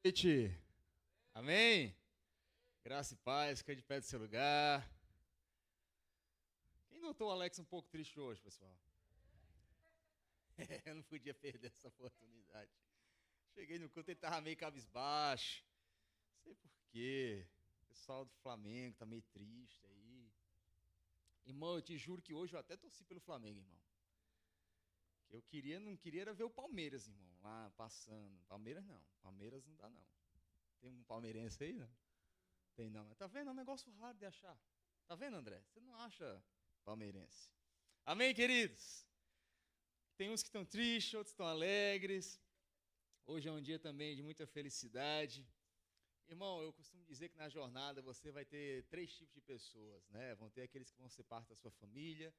Noite. Amém? Graça e paz, fica de pé do seu lugar. Quem notou o Alex um pouco triste hoje, pessoal? Eu não podia perder essa oportunidade. Cheguei no culto, ele estava meio cabisbaixo. Não sei por quê. O pessoal do Flamengo tá meio triste aí. Irmão, eu te juro que hoje eu até torci pelo Flamengo, irmão. Que eu queria, não queria era ver o Palmeiras, irmão, lá passando. Palmeiras não. Palmeiras não dá, não. Tem um palmeirense aí, não? Tem não, mas tá vendo? É um negócio raro de achar. Tá vendo, André? Você não acha palmeirense. Amém, queridos? Tem uns que estão tristes, outros estão alegres. Hoje é um dia também de muita felicidade. Irmão, eu costumo dizer que na jornada você vai ter 3 tipos de pessoas, né? Vão ter aqueles que vão ser parte da sua família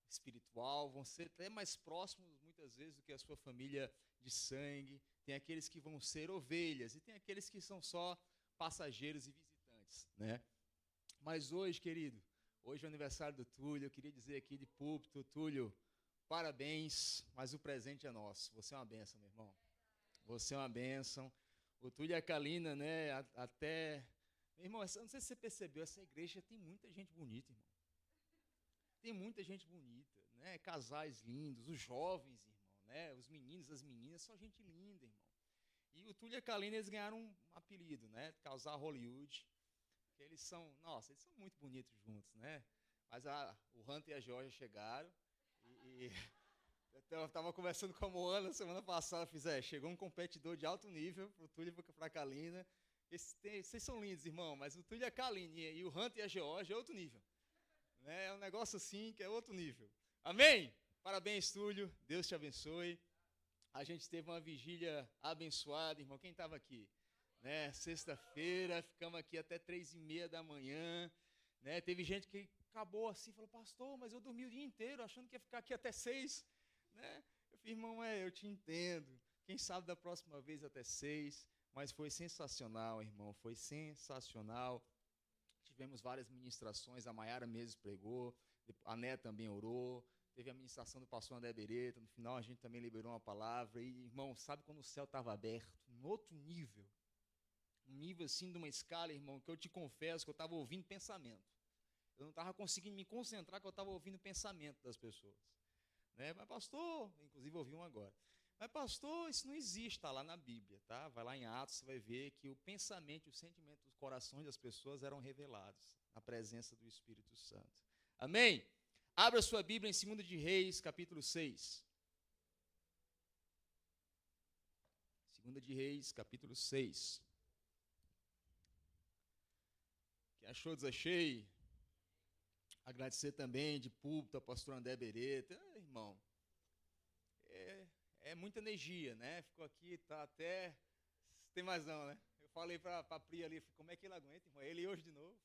espiritual, vão ser até mais próximos muitas vezes do que a sua família de sangue. Tem aqueles que vão ser ovelhas e tem aqueles que são só passageiros e visitantes, né? Mas hoje, querido, hoje é o aniversário do Túlio. Eu queria dizer aqui de púlpito, Túlio, parabéns, mas o presente é nosso. Você é uma bênção, meu irmão. Você é uma bênção. O Túlio e a Kalina, né, até... Meu irmão, não sei se você percebeu, essa igreja tem muita gente bonita, irmão. Tem muita gente bonita, né? Casais lindos, os jovens, irmão, né? Os meninos, as meninas, só gente linda, irmão. E o Túlio e a Kalina, eles ganharam um apelido, né? Casal Hollywood. Que eles são, nossa, eles são muito bonitos juntos, né? Mas o Hunter e a Georgia chegaram e eu estava conversando com a Moana semana passada, chegou um competidor de alto nível pro Túlio e pra Kalina. Vocês são lindos, irmão, mas o Túlio e a Kalina e o Hunter e a Georgia é outro nível. Né? É um negócio assim que é outro nível. Amém? Parabéns, Túlio. Deus te abençoe. A gente teve uma vigília abençoada, irmão. Quem estava aqui? Né? Sexta-feira, ficamos aqui até 3h30 da manhã. Né? Teve gente que acabou assim, falou, pastor, mas eu dormi o dia inteiro achando que ia ficar aqui até 6. Né? Eu falei, irmão, eu te entendo. Quem sabe da próxima vez até 6. Mas foi sensacional, irmão. Foi sensacional. Tivemos várias ministrações, a Maiara mesmo pregou, a Né também orou, teve a ministração do pastor André Beretta, no final a gente também liberou uma palavra, e irmão, sabe quando o céu estava aberto, em outro nível, um nível assim de uma escala, irmão, que eu te confesso que eu estava ouvindo pensamento, eu não estava conseguindo me concentrar, que eu estava ouvindo pensamento das pessoas, né? Mas pastor, inclusive ouvi um agora, mas pastor, isso não existe, está lá na Bíblia, tá? Vai lá em Atos, você vai ver que o pensamento e o sentimento dos corações das pessoas eram revelados na presença do Espírito Santo. Amém? Abra sua Bíblia em 2 de Reis, capítulo 6. 2 de Reis, capítulo 6. Quem achou, desachei. Agradecer também de púlpito ao pastor André Beretta. Irmão, é muita energia, né? Ficou aqui, tá até... Tem mais não, né? Eu falei pra Pri ali, como é que ele aguenta, irmão? Ele hoje de novo.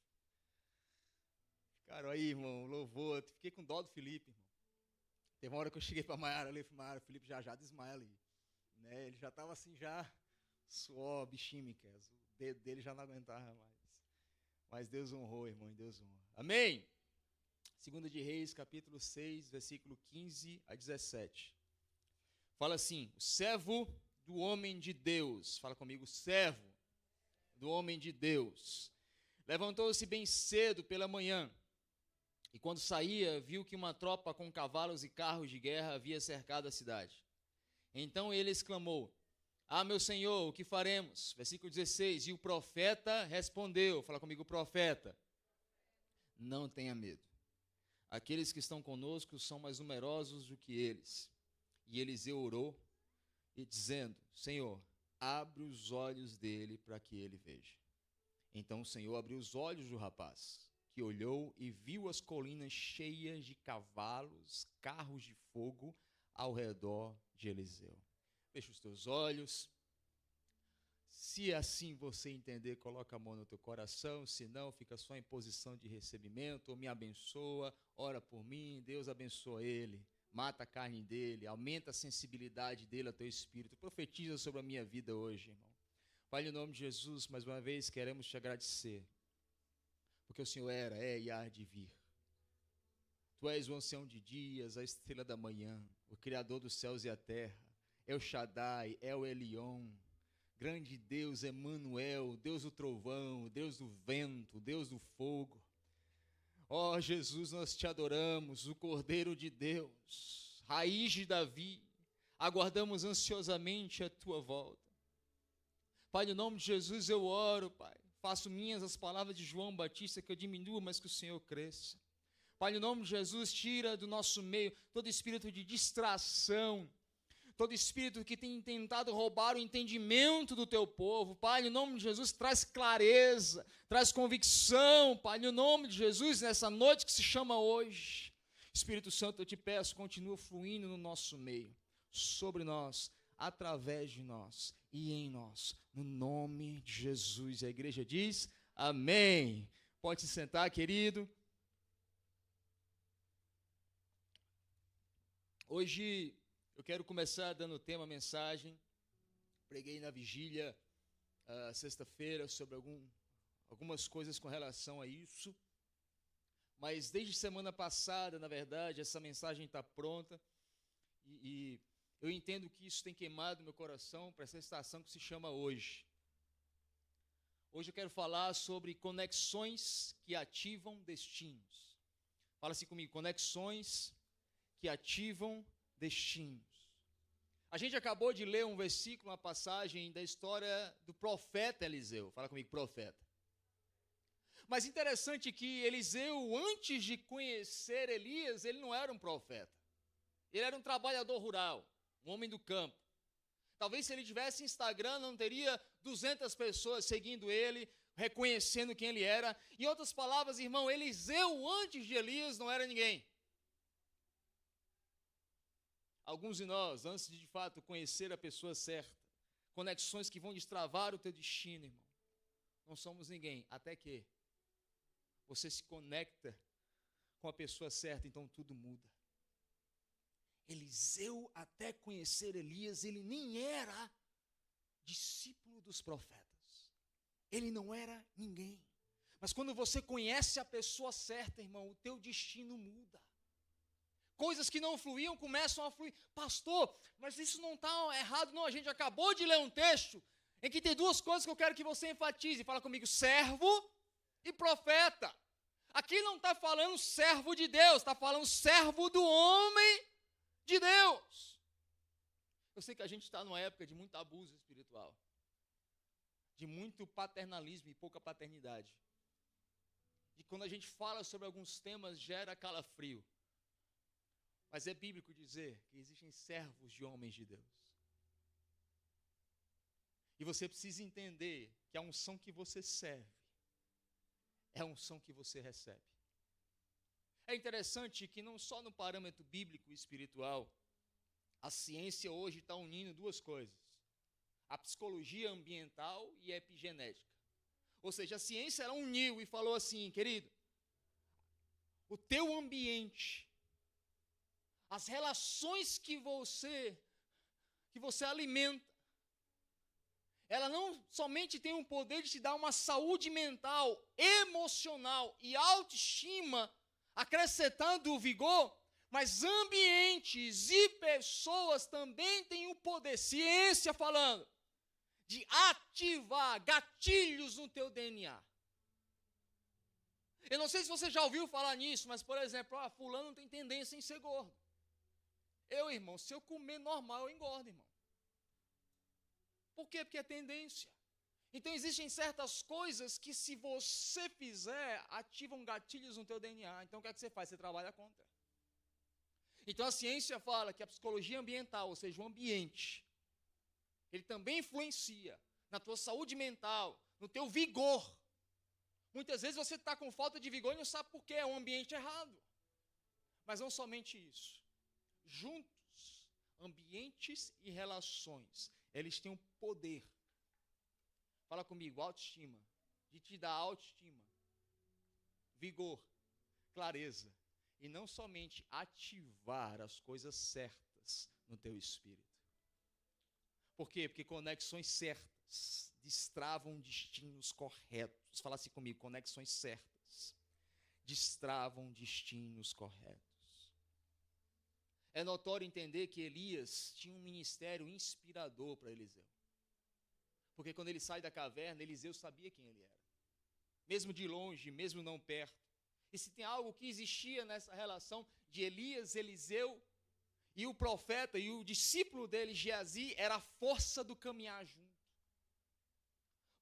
Ficaram aí, irmão, louvor. Fiquei com dó do Felipe, irmão. Teve uma hora que eu cheguei pra Maiara ali, falei, Maiara, o Felipe já desmaia ali. Né? Ele já tava assim, já suor, bichinho, Miquel. O dedo dele já não aguentava mais. Mas Deus honrou, irmão, Deus honra. Amém? 2 de Reis, capítulo 6, versículo 15 a 17. Fala assim, o servo do homem de Deus. Fala comigo, servo do homem de Deus. Levantou-se bem cedo pela manhã, e quando saía, viu que uma tropa com cavalos e carros de guerra havia cercado a cidade. Então ele exclamou, meu senhor, o que faremos? Versículo 16, e o profeta respondeu, fala comigo, profeta, não tenha medo. Aqueles que estão conosco são mais numerosos do que eles. E Eliseu orou, e dizendo, Senhor, abre os olhos dele para que ele veja. Então o Senhor abriu os olhos do rapaz, que olhou e viu as colinas cheias de cavalos, carros de fogo ao redor de Eliseu. Fecha os teus olhos. Se assim você entender, coloca a mão no teu coração, se não, fica só em posição de recebimento, ou me abençoa, ora por mim, Deus abençoa ele, mata a carne dele, aumenta a sensibilidade dele ao teu espírito, profetiza sobre a minha vida hoje, irmão. Pai, em nome de Jesus, mais uma vez queremos te agradecer, porque o Senhor é e há de vir. Tu és o ancião de dias, a estrela da manhã, o Criador dos céus e a terra, El Shaddai, El Elyon, grande Deus, Emanuel, Deus do trovão, Deus do vento, Deus do fogo. Ó Jesus, nós te adoramos, o Cordeiro de Deus, raiz de Davi, aguardamos ansiosamente a tua volta. Pai, no nome de Jesus eu oro, Pai, faço minhas as palavras de João Batista, que eu diminua, mas que o Senhor cresça. Pai, no nome de Jesus, tira do nosso meio todo espírito de distração, todo espírito que tem tentado roubar o entendimento do teu povo. Pai, no nome de Jesus, traz clareza, traz convicção, Pai, no nome de Jesus, nessa noite que se chama hoje. Espírito Santo, eu te peço, continua fluindo no nosso meio, sobre nós, através de nós e em nós, no nome de Jesus. A igreja diz, amém. Pode se sentar, querido. Hoje eu quero começar dando o tema, mensagem. Preguei na vigília, sexta-feira, sobre algumas coisas com relação a isso. Mas desde semana passada, na verdade, essa mensagem está pronta. E eu entendo que isso tem queimado meu coração para essa estação que se chama hoje. Hoje eu quero falar sobre conexões que ativam destinos. Fala assim comigo, conexões que ativam destinos. A gente acabou de ler um versículo, uma passagem da história do profeta Eliseu. Fala comigo, profeta. Mas interessante que Eliseu, antes de conhecer Elias, ele não era um profeta. Ele era um trabalhador rural, um homem do campo. Talvez se ele tivesse Instagram, não teria 200 pessoas seguindo ele, reconhecendo quem ele era. Em outras palavras, irmão, Eliseu, antes de Elias, não era ninguém. Alguns de nós, antes de fato conhecer a pessoa certa, conexões que vão destravar o teu destino, irmão, não somos ninguém, até que você se conecta com a pessoa certa, então tudo muda. Eliseu, até conhecer Elias, ele nem era discípulo dos profetas, ele não era ninguém, mas quando você conhece a pessoa certa, irmão, o teu destino muda. Coisas que não fluíam começam a fluir. Pastor, mas isso não está errado, não. A gente acabou de ler um texto em que tem duas coisas que eu quero que você enfatize. Fala comigo, servo e profeta. Aqui não está falando servo de Deus, está falando servo do homem de Deus. Eu sei que a gente está numa época de muito abuso espiritual, de muito paternalismo e pouca paternidade. E quando a gente fala sobre alguns temas, gera calafrio. Mas é bíblico dizer que existem servos de homens de Deus. E você precisa entender que a unção que você serve é a unção que você recebe. É interessante que não só no parâmetro bíblico e espiritual, a ciência hoje está unindo duas coisas: a psicologia ambiental e a epigenética. Ou seja, a ciência ela uniu e falou assim, querido, o teu ambiente, as relações que você alimenta, ela não somente tem o poder de te dar uma saúde mental, emocional e autoestima, acrescentando o vigor, mas ambientes e pessoas também têm o poder, ciência falando, de ativar gatilhos no teu DNA. Eu não sei se você já ouviu falar nisso, mas, por exemplo, fulano tem tendência em ser gordo. Eu, irmão, se eu comer normal, eu engordo, irmão. Por quê? Porque é tendência. Então, existem certas coisas que, se você fizer, ativam gatilhos no teu DNA. Então, o que é que você faz? Você trabalha contra. Então, a ciência fala que a psicologia ambiental, ou seja, o ambiente, ele também influencia na tua saúde mental, no teu vigor. Muitas vezes você está com falta de vigor e não sabe por quê, é um ambiente errado. Mas não somente isso. Juntos, ambientes e relações, eles têm um poder. Fala comigo, autoestima, de te dar autoestima, vigor, clareza, e não somente ativar as coisas certas no teu espírito. Por quê? Porque conexões certas destravam destinos corretos. Fala assim comigo, conexões certas destravam destinos corretos. É notório entender que Elias tinha um ministério inspirador para Eliseu. Porque quando ele sai da caverna, Eliseu sabia quem ele era. Mesmo de longe, mesmo não perto. E se tem algo que existia nessa relação de Elias, Eliseu e o profeta e o discípulo dele, Geazi, era a força do caminhar junto.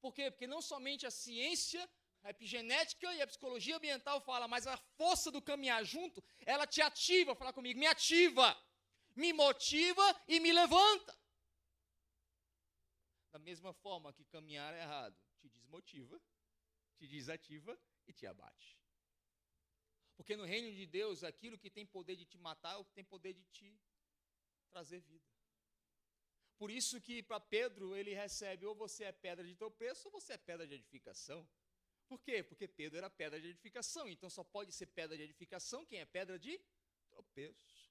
Por quê? Porque não somente a ciência, a epigenética e a psicologia ambiental fala, mas a força do caminhar junto, ela te ativa, fala comigo, me ativa, me motiva e me levanta. Da mesma forma que caminhar errado te desmotiva, te desativa e te abate. Porque no reino de Deus, aquilo que tem poder de te matar é o que tem poder de te trazer vida. Por isso que para Pedro ele recebe ou você é pedra de tropeço ou você é pedra de edificação. Por quê? Porque Pedro era pedra de edificação, então só pode ser pedra de edificação quem é pedra de tropeço.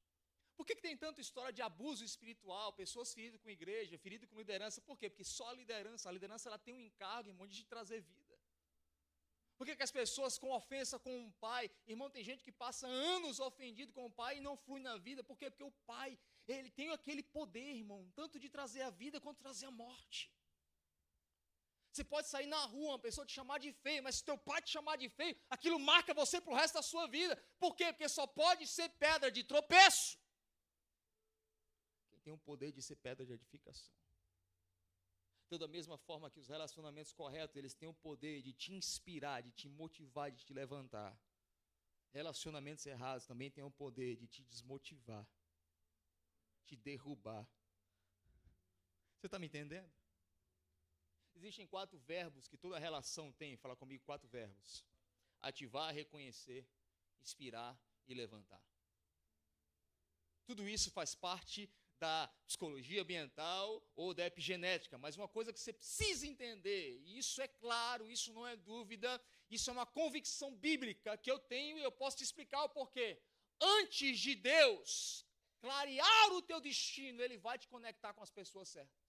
Por que tem tanta história de abuso espiritual, pessoas feridas com igreja, feridas com liderança? Por quê? Porque só a liderança ela tem um encargo, irmão, de trazer vida. Por que as pessoas com ofensa com o pai, irmão, tem gente que passa anos ofendido com o pai e não flui na vida, por quê? Porque o pai, ele tem aquele poder, irmão, tanto de trazer a vida quanto trazer a morte. Você pode sair na rua, uma pessoa te chamar de feio, mas se teu pai te chamar de feio, aquilo marca você para o resto da sua vida. Por quê? Porque só pode ser pedra de tropeço quem tem o poder de ser pedra de edificação. Então, da mesma forma que os relacionamentos corretos, eles têm o poder de te inspirar, de te motivar, de te levantar. Relacionamentos errados também têm o poder de te desmotivar, te derrubar. Você está me entendendo? Existem 4 verbos que toda relação tem. Fala comigo, 4 verbos. Ativar, reconhecer, inspirar e levantar. Tudo isso faz parte da psicologia ambiental ou da epigenética, mas uma coisa que você precisa entender, e isso é claro, isso não é dúvida, isso é uma convicção bíblica que eu tenho e eu posso te explicar o porquê. Antes de Deus clarear o teu destino, Ele vai te conectar com as pessoas certas.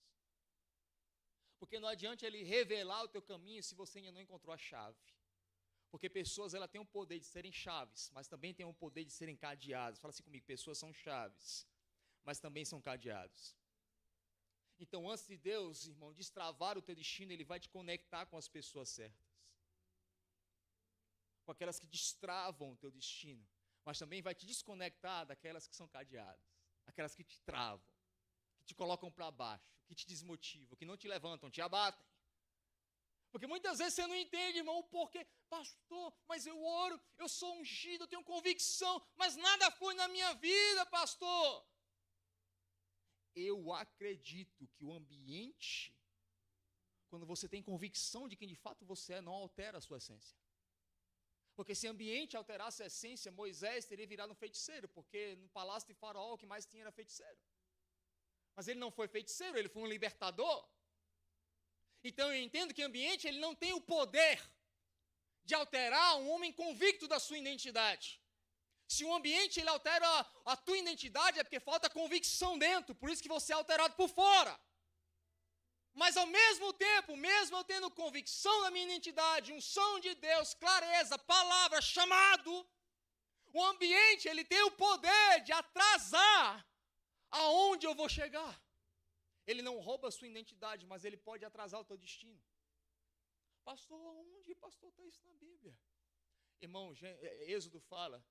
Porque não adianta Ele revelar o teu caminho se você ainda não encontrou a chave. Porque pessoas, ela tem o poder de serem chaves, mas também tem o poder de serem cadeadas. Fala assim comigo, pessoas são chaves, mas também são cadeados. Então, antes de Deus, irmão, destravar o teu destino, Ele vai te conectar com as pessoas certas. Com aquelas que destravam o teu destino. Mas também vai te desconectar daquelas que são cadeadas. Aquelas que te travam, que te colocam para baixo, que te desmotivam, que não te levantam, te abatem. Porque muitas vezes você não entende, irmão, o porquê. Pastor, mas eu oro, eu sou ungido, eu tenho convicção, mas nada foi na minha vida, pastor. Eu acredito que o ambiente, quando você tem convicção de quem de fato você é, não altera a sua essência. Porque se o ambiente alterasse a essência, Moisés teria virado um feiticeiro, porque no palácio de Faraó o que mais tinha era feiticeiro. Mas ele não foi feiticeiro, ele foi um libertador. Então eu entendo que o ambiente ele não tem o poder de alterar um homem convicto da sua identidade. Se o ambiente ele altera a tua identidade, é porque falta convicção dentro, por isso que você é alterado por fora. Mas ao mesmo tempo, mesmo eu tendo convicção da minha identidade, unção de Deus, clareza, palavra, chamado, o ambiente ele tem o poder de atrasar aonde eu vou chegar. Ele não rouba a sua identidade, mas ele pode atrasar o teu destino. Pastor, onde, pastor, está isso na Bíblia? Irmão, Êxodo fala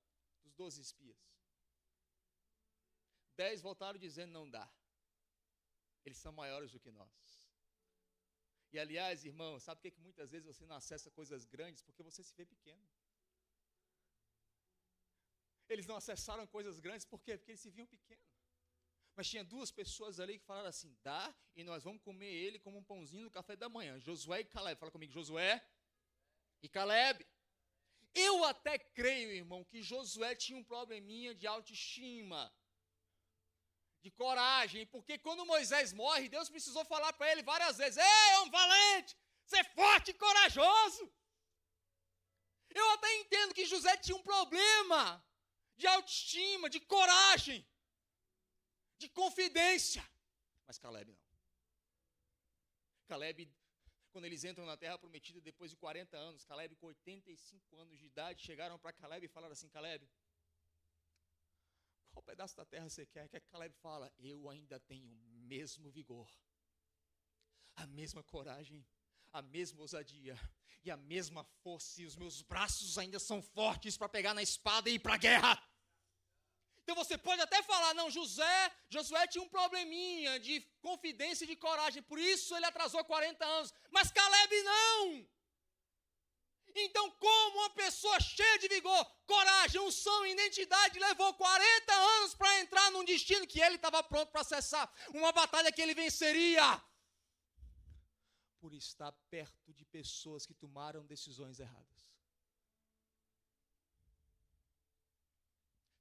dos 12 espias. 10 voltaram dizendo não dá. Eles são maiores do que nós. E aliás, irmão, sabe por que muitas vezes você não acessa coisas grandes? Porque você se vê pequeno. Eles não acessaram coisas grandes, por quê? Porque eles se viam pequenos. Mas tinha 2 pessoas ali que falaram assim, dá, e nós vamos comer ele como um pãozinho no café da manhã. Josué e Caleb. Fala comigo, Josué e Caleb. Eu até creio, irmão, que Josué tinha um probleminha de autoestima, de coragem, porque quando Moisés morre, Deus precisou falar para ele várias vezes, ei, homem valente, ser forte e corajoso. Eu até entendo que José tinha um problema de autoestima, de coragem, de confidência, mas Caleb não. Caleb, quando eles entram na terra prometida depois de 40 anos, Caleb com 85 anos de idade, chegaram para Caleb e falaram assim, Caleb, qual pedaço da terra você quer? Que Caleb fala, eu ainda tenho o mesmo vigor. a mesma coragem, a mesma ousadia e a mesma força, e os meus braços ainda são fortes para pegar na espada e ir para a guerra. Então você pode até falar, não, Josué tinha um probleminha de confidência e de coragem, por isso ele atrasou 40 anos, mas Caleb não. Então, como uma pessoa cheia de vigor, coragem, unção e identidade levou 40 anos para entrar num destino que ele estava pronto para acessar, uma batalha que ele venceria, por estar perto de pessoas que tomaram decisões erradas.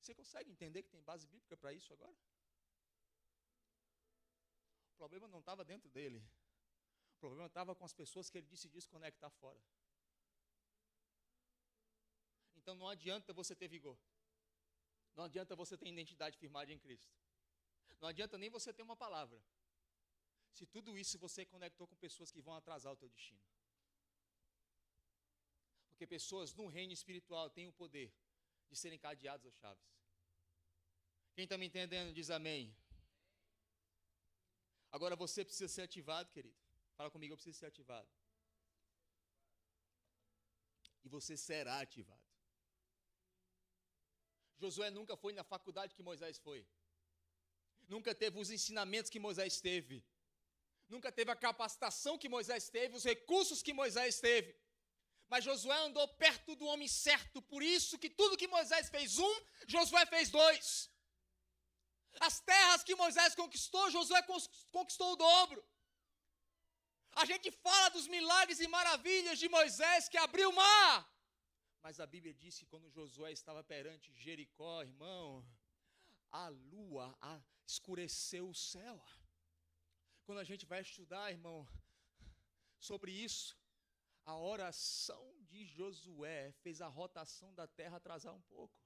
Você consegue entender que tem base bíblica para isso agora? O problema não estava dentro dele, o problema estava com as pessoas que ele decidiu se conectar fora. Então não adianta você ter vigor, não adianta você ter identidade firmada em Cristo, não adianta nem você ter uma palavra, se tudo isso você conectou com pessoas que vão atrasar o teu destino. Porque pessoas no reino espiritual têm o poder de serem cadeados às chaves. Quem está me entendendo diz amém. Agora você precisa ser ativado, querido. Fala comigo, eu preciso ser ativado. E você será ativado. Josué nunca foi na faculdade que Moisés foi. Nunca teve os ensinamentos que Moisés teve. Nunca teve a capacitação que Moisés teve, os recursos que Moisés teve. Mas Josué andou perto do homem certo, por isso que tudo que Moisés fez Josué fez 2. As terras que Moisés conquistou, Josué conquistou o dobro. A gente fala dos milagres e maravilhas de Moisés que abriu o mar. Mas a Bíblia diz que quando Josué estava perante Jericó, irmão, a lua escureceu o céu. Quando a gente vai estudar, irmão, sobre isso, a oração de Josué fez a rotação da terra atrasar um pouco.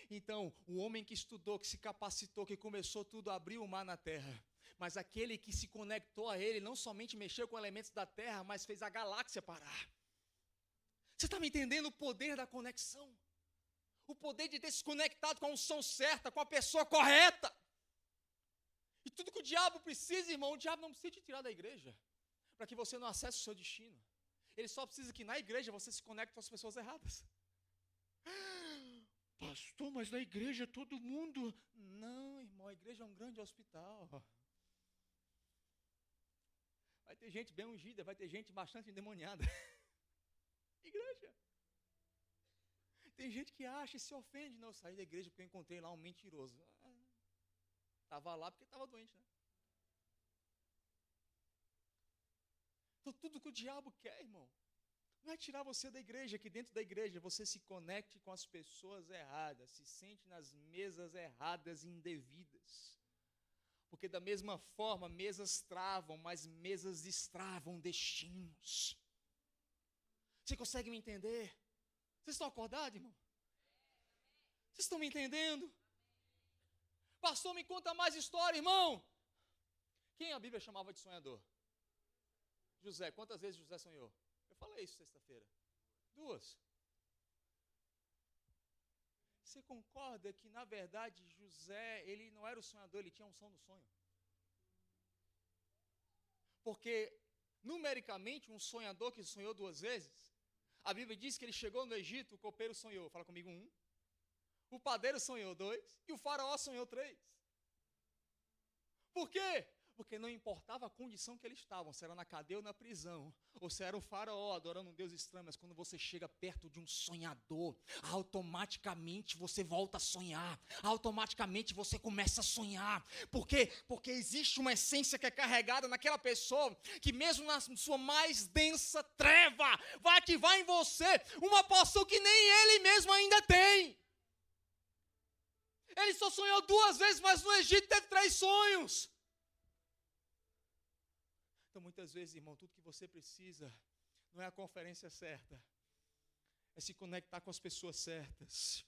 Então, o homem que estudou, que se capacitou, que começou tudo, abriu o mar na terra. Mas aquele que se conectou a ele, não somente mexeu com elementos da terra, mas fez a galáxia parar. Você está me entendendo o poder da conexão? O poder de ter se conectado com a unção certa, com a pessoa correta. E tudo que o diabo precisa, irmão, o diabo não precisa te tirar da igreja, para que você não acesse o seu destino. Ele só precisa que na igreja você se conecte com as pessoas erradas. Pastor, mas na igreja todo mundo... Não, irmão, a igreja é um grande hospital. Vai ter gente bem ungida, vai ter gente bastante endemoniada. Igreja. Tem gente que acha e se ofende. Não, eu saí da igreja porque eu encontrei lá um mentiroso. Estava lá porque estava doente, né? Então tudo que o diabo quer, irmão, não é tirar você da igreja, que dentro da igreja você se conecte com as pessoas erradas, se sente nas mesas erradas e indevidas. Porque da mesma forma, mesas travam, mas mesas destravam destinos. Você consegue me entender? Vocês estão acordados, irmão? Vocês estão me entendendo? Pastor, me conta mais história, irmão. Quem a Bíblia chamava de sonhador? José. Quantas vezes José sonhou? Eu falei isso sexta-feira. 2. Você concorda que, na verdade, José, ele não era o sonhador, ele tinha a unção do sonho? Porque, numericamente, um sonhador que sonhou 2 vezes, a Bíblia diz que ele chegou no Egito, o copeiro sonhou, fala comigo, 1. O padeiro sonhou 2, e o faraó sonhou 3. Por quê? Porque não importava a condição que eles estavam, se era na cadeia ou na prisão, ou se era um faraó adorando um Deus estranho, mas quando você chega perto de um sonhador, automaticamente você volta a sonhar, automaticamente você começa a sonhar. Por quê? Porque existe uma essência que é carregada naquela pessoa, que mesmo na sua mais densa treva, vai ativar em você uma porção que nem ele mesmo ainda tem. Ele só sonhou 2 vezes, mas no Egito teve 3 sonhos. Então, muitas vezes, irmão, tudo que você precisa não é a conferência certa, é se conectar com as pessoas certas.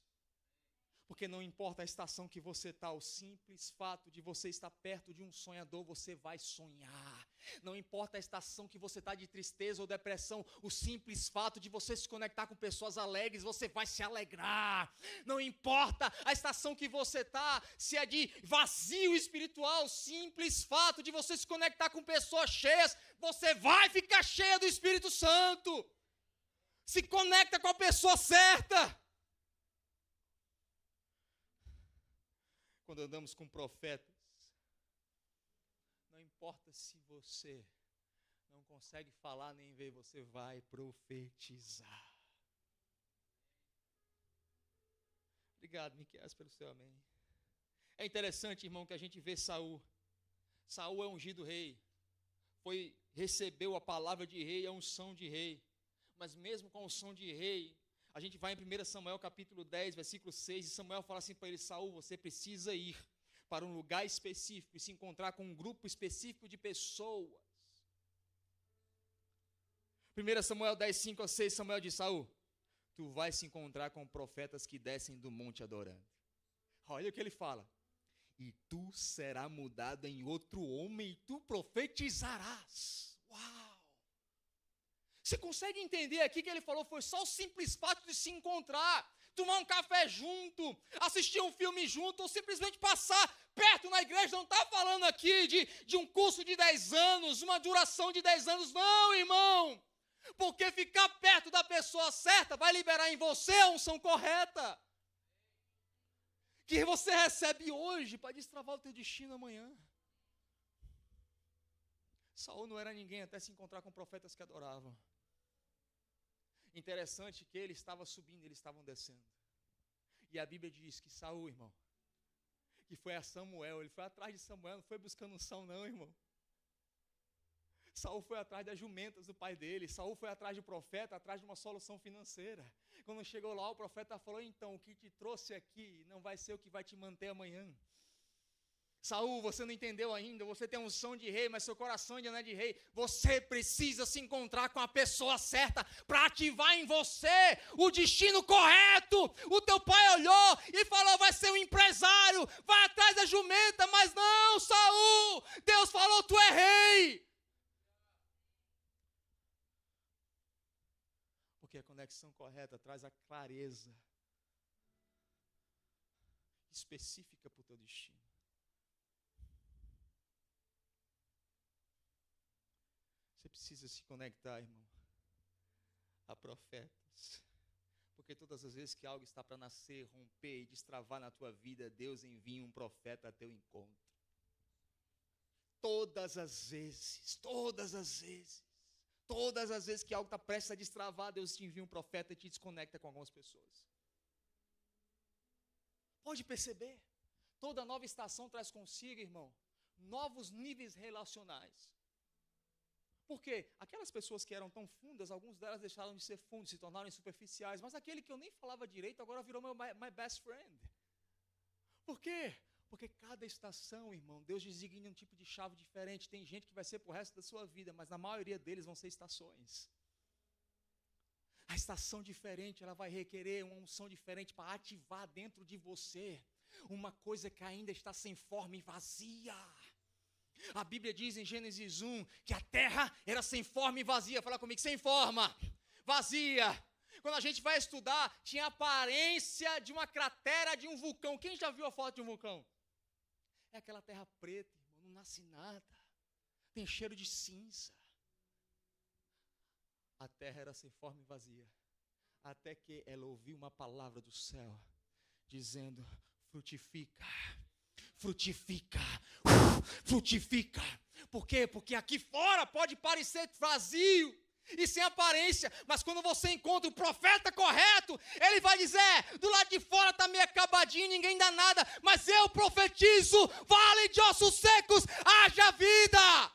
Porque não importa a estação que você está, o simples fato de você estar perto de um sonhador, você vai sonhar. Não importa a estação que você está de tristeza ou depressão, o simples fato de você se conectar com pessoas alegres, você vai se alegrar. Não importa a estação que você está, se é de vazio espiritual, o simples fato de você se conectar com pessoas cheias, você vai ficar cheia do Espírito Santo. Se conecta com a pessoa certa. Quando andamos com profetas, não importa se você não consegue falar nem ver, você vai profetizar. Obrigado, Miquel, pelo seu amém. É interessante, irmão, que a gente vê Saul. Saul é ungido rei. Recebeu a palavra de rei, a unção de rei. Mas mesmo com a unção de rei, a gente vai em 1 Samuel capítulo 10, versículo 6, e Samuel fala assim para ele: Saul, você precisa ir para um lugar específico e se encontrar com um grupo específico de pessoas. 1 Samuel 10, 5 a 6, Samuel diz: Saul, tu vais se encontrar com profetas que descem do monte adorando. Olha o que ele fala: e tu será mudado em outro homem e tu profetizarás. Uau! Você consegue entender aqui que ele falou? Foi só o simples fato de se encontrar, tomar um café junto, assistir um filme junto, ou simplesmente passar perto na igreja. Não está falando aqui de um curso de 10 anos, uma duração de 10 anos, não, irmão. Porque ficar perto da pessoa certa vai liberar em você a unção correta, que você recebe hoje para destravar o teu destino amanhã. Saul não era ninguém até se encontrar com profetas que adoravam. Interessante que ele estava subindo, eles estavam descendo. E a Bíblia diz que Saul, irmão, que foi a Samuel, ele foi atrás de Samuel, não foi buscando unção não, irmão. Saul foi atrás das jumentas do pai dele, Saul foi atrás do profeta, atrás de uma solução financeira. Quando chegou lá, o profeta falou: então, o que te trouxe aqui não vai ser o que vai te manter amanhã. Saul, você não entendeu ainda, você tem unção de rei, mas seu coração ainda não é de rei. Você precisa se encontrar com a pessoa certa para ativar em você o destino correto. O teu pai olhou e falou: vai ser um empresário, vai atrás da jumenta. Mas não, Saul, Deus falou: tu é rei. Porque a conexão correta traz a clareza específica para o teu destino. Você precisa se conectar, irmão, a profetas. Porque todas as vezes que algo está para nascer, romper e destravar na tua vida, Deus envia um profeta a teu encontro. Todas as vezes, todas as vezes. Todas as vezes que algo está prestes a destravar, Deus te envia um profeta e te desconecta com algumas pessoas. Pode perceber? Toda nova estação traz consigo, irmão, novos níveis relacionais. Porque aquelas pessoas que eram tão fundas, algumas delas deixaram de ser fundas, se tornaram superficiais. Mas aquele que eu nem falava direito, agora virou my best friend. Por quê? Porque cada estação, irmão, Deus designa um tipo de chave diferente. Tem gente que vai ser pro resto da sua vida, mas na maioria deles vão ser estações. A estação diferente, ela vai requerer uma unção diferente para ativar dentro de você uma coisa que ainda está sem forma e vazia. A Bíblia diz em Gênesis 1 que a terra era sem forma e vazia. Fala comigo: sem forma, vazia. Quando a gente vai estudar, tinha a aparência de uma cratera de um vulcão. Quem já viu a foto de um vulcão? É aquela terra preta, irmão, não nasce nada. Tem cheiro de cinza. A terra era sem forma e vazia. Até que ela ouviu uma palavra do céu, dizendo: frutifica, frutifica, frutifica. Por quê? Porque aqui fora pode parecer vazio e sem aparência, mas quando você encontra o profeta correto, ele vai dizer: do lado de fora está meio acabadinho, ninguém dá nada, mas eu profetizo, vale de ossos secos, haja vida.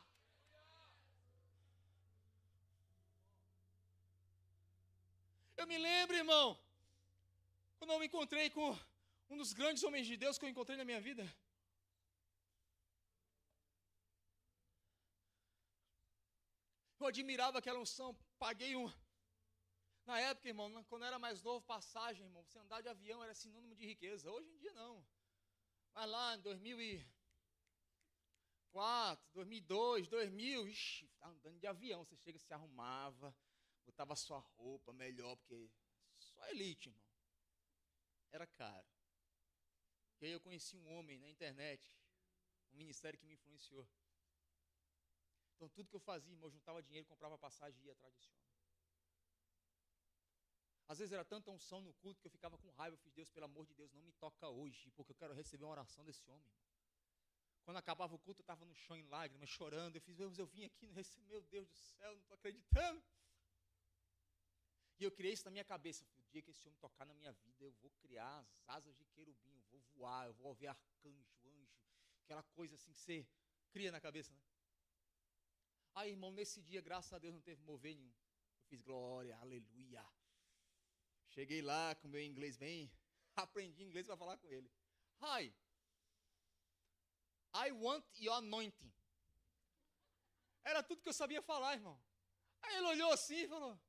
Eu me lembro, irmão, quando eu me encontrei com um dos grandes homens de Deus que eu encontrei na minha vida. Eu admirava aquela unção, paguei na época, irmão, quando eu era mais novo, passagem, irmão, você andar de avião era sinônimo de riqueza. Hoje em dia não. Mas lá em 2004, 2004, 2002, 2000, ixi, tá andando de avião, você chega, se arrumava, botava a sua roupa melhor, porque só elite, irmão. Era caro. E aí eu conheci um homem na internet, um ministério que me influenciou. Então tudo que eu fazia, irmão, eu juntava dinheiro, comprava passagem e ia atrás desse homem. Às vezes era tanta unção no culto que eu ficava com raiva. Eu fiz, Deus, pelo amor de Deus, não me toca hoje, porque eu quero receber uma oração desse homem. Quando acabava o culto, eu estava no chão em lágrimas, chorando. Eu fiz, eu vim aqui, meu Deus do céu, não estou acreditando. E eu criei isso na minha cabeça. O dia que esse homem tocar na minha vida, eu vou criar as asas de querubim, eu vou voar, eu vou ouvir arcanjo, anjo, aquela coisa assim que você cria na cabeça, né? Aí, irmão, nesse dia, graças a Deus, não teve mover nenhum. Eu fiz glória, aleluia. Cheguei lá com meu inglês bem, aprendi inglês para falar com ele. Hi, I want your anointing. Era tudo que eu sabia falar, irmão. Aí ele olhou assim e falou.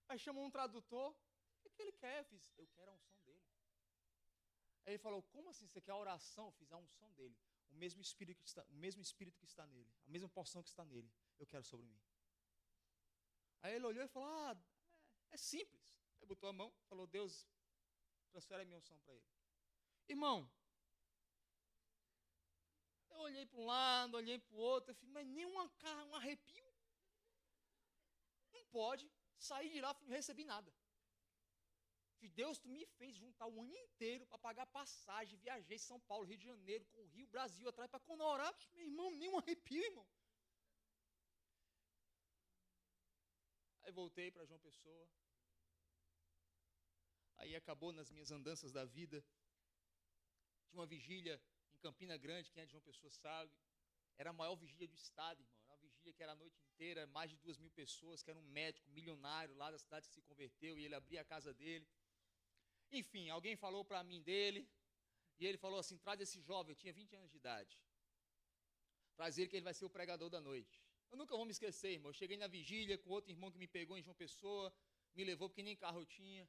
Aí chamou um tradutor. O que ele quer? Eu fiz, eu quero a unção dele. Aí ele falou, como assim você quer a oração? Eu fiz a unção dele. O mesmo espírito que está nele, a mesma porção que está nele, eu quero sobre mim. Aí ele olhou e falou, é simples. Aí botou a mão, falou, Deus, transfere a minha unção para ele. Irmão, eu olhei para um lado, olhei para o outro, eu falei, mas nem um arrepio? Não pode. Saí de lá, não recebi nada. Deus, tu me fez juntar o ano inteiro para pagar passagem, viajei São Paulo, Rio de Janeiro, com o Rio, Brasil atrás, para quando orar, meu irmão, nem um arrepio, irmão. Aí voltei para João Pessoa. Aí acabou nas minhas andanças da vida. Tinha uma vigília em Campina Grande, quem é de João Pessoa sabe. Era a maior vigília do estado, irmão. Era uma vigília que era a noite inteira, mais de 2.000 pessoas, que era um médico milionário lá da cidade que se converteu, e ele abria a casa dele. Enfim, alguém falou para mim dele, e ele falou assim, traz esse jovem, eu tinha 20 anos de idade. Traz ele que ele vai ser o pregador da noite. Eu nunca vou me esquecer, irmão. Eu cheguei na vigília com outro irmão que me pegou em João Pessoa, me levou porque nem carro eu tinha.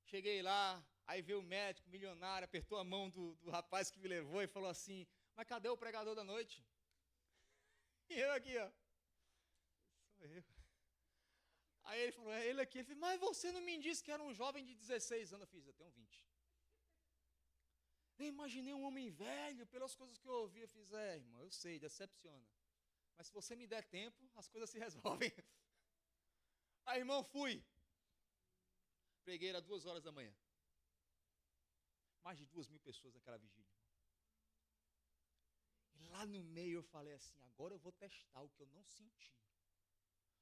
Cheguei lá, aí veio o médico milionário, apertou a mão do rapaz que me levou e falou assim, mas cadê o pregador da noite? E eu aqui, ó. Sou eu. Aí ele falou, é ele aqui. Ele falou, mas você não me disse que era um jovem de 16 anos. Eu fiz, eu tenho 20. Eu imaginei um homem velho, pelas coisas que eu ouvi. Eu fiz, irmão, eu sei, decepciona. Mas se você me der tempo, as coisas se resolvem. Aí, irmão, fui. Preguei, era 2 horas da manhã. Mais de 2.000 pessoas naquela vigília. E lá no meio eu falei assim, agora eu vou testar o que eu não senti,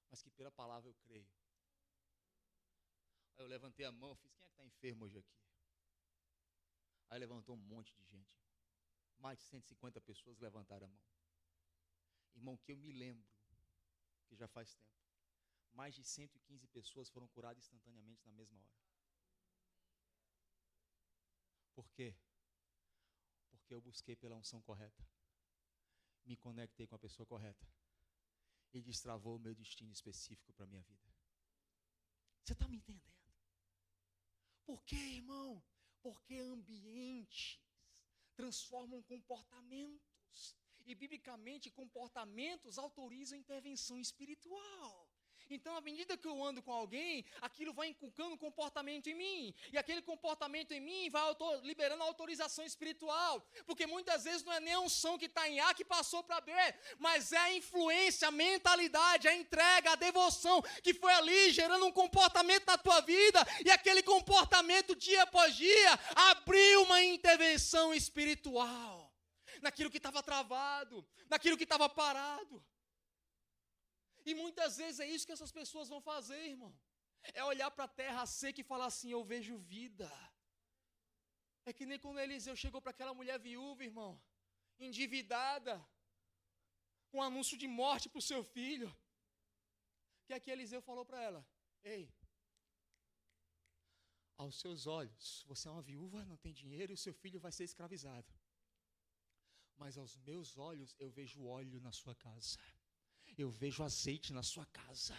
mas que pela palavra eu creio. Aí eu levantei a mão, fiz, quem é que está enfermo hoje aqui? Aí levantou um monte de gente. Mais de 150 pessoas levantaram a mão. Irmão, que eu me lembro, que já faz tempo, mais de 115 pessoas foram curadas instantaneamente na mesma hora. Por quê? Porque eu busquei pela unção correta. Me conectei com a pessoa correta. E destravou o meu destino específico para a minha vida. Você está me entendendo? Por quê, irmão? Porque ambientes transformam comportamentos. E, biblicamente, comportamentos autorizam intervenção espiritual. Então, à medida que eu ando com alguém, aquilo vai inculcando comportamento em mim. E aquele comportamento em mim vai liberando autorização espiritual. Porque muitas vezes não é nem a unção que está em A que passou para B, mas é a influência, a mentalidade, a entrega, a devoção que foi ali gerando um comportamento na tua vida. E aquele comportamento, dia após dia, abriu uma intervenção espiritual. Naquilo que estava travado, naquilo que estava parado. E muitas vezes é isso que essas pessoas vão fazer, irmão. É olhar para a terra seca e falar assim, eu vejo vida. É que nem quando Eliseu chegou para aquela mulher viúva, irmão, endividada, com um anúncio de morte para o seu filho. Que aqui Eliseu falou para ela, ei, aos seus olhos, você é uma viúva, não tem dinheiro e o seu filho vai ser escravizado. Mas aos meus olhos eu vejo óleo na sua casa. Eu vejo azeite na sua casa.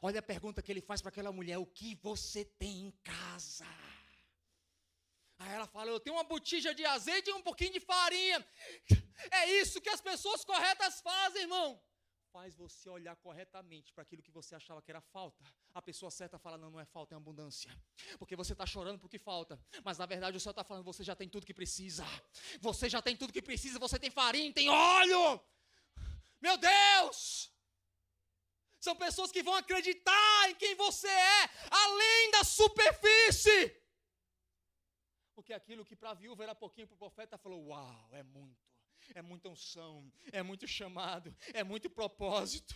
Olha a pergunta que ele faz para aquela mulher, o que você tem em casa? Aí ela fala, eu tenho uma botija de azeite e um pouquinho de farinha. É isso que as pessoas corretas fazem, irmão. Faz você olhar corretamente para aquilo que você achava que era falta. A pessoa certa fala, não, não é falta, é abundância. Porque você está chorando por que falta. Mas na verdade o Senhor está falando, você já tem tudo que precisa. Você já tem tudo que precisa, você tem farinha, tem óleo. Meu Deus! São pessoas que vão acreditar em quem você é, além da superfície. Porque aquilo que para a viúva era pouquinho, para o profeta falou, uau, é muito. É muita unção, é muito chamado, é muito propósito.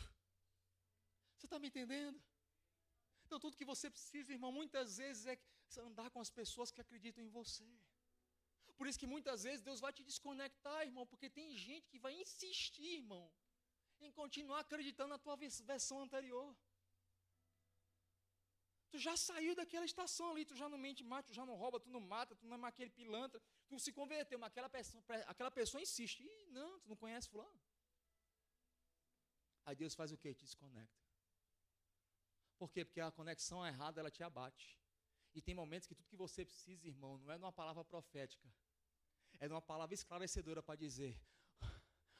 Você está me entendendo? Então tudo que você precisa, irmão, muitas vezes é andar com as pessoas que acreditam em você. Por isso que muitas vezes Deus vai te desconectar, irmão, porque tem gente que vai insistir, irmão, em continuar acreditando na tua versão anterior. Tu já saiu daquela estação ali, tu já não mente mais, tu já não rouba, tu não mata, tu não é mais aquele pilantra, tu se converteu, mas aquela pessoa insiste. Ih, não, tu não conhece fulano. Aí Deus faz o quê? Te desconecta. Por quê? Porque a conexão errada, ela te abate. E tem momentos que tudo que você precisa, irmão, não é de uma palavra profética, é de uma palavra esclarecedora para dizer,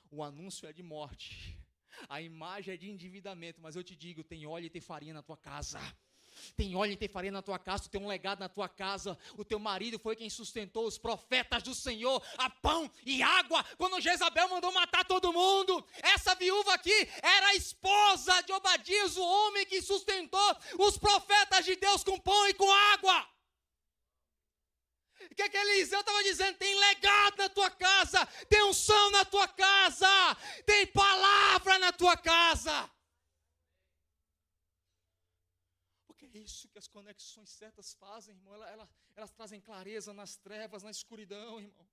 o anúncio é de morte, a imagem é de endividamento, mas eu te digo, tem óleo e tem farinha na tua casa. Tem óleo e tem farinha na tua casa, tu tem um legado na tua casa. O teu marido foi quem sustentou os profetas do Senhor, a pão e água, quando Jezabel mandou matar todo mundo. Essa viúva aqui era a esposa de Obadias, o homem que sustentou os profetas de Deus com pão e com água. O que Eliseu estava dizendo? Tem legado na tua casa, tem unção na tua casa, tem palavra na tua casa. É isso que as conexões certas fazem, irmão. Elas trazem clareza nas trevas, na escuridão, irmão.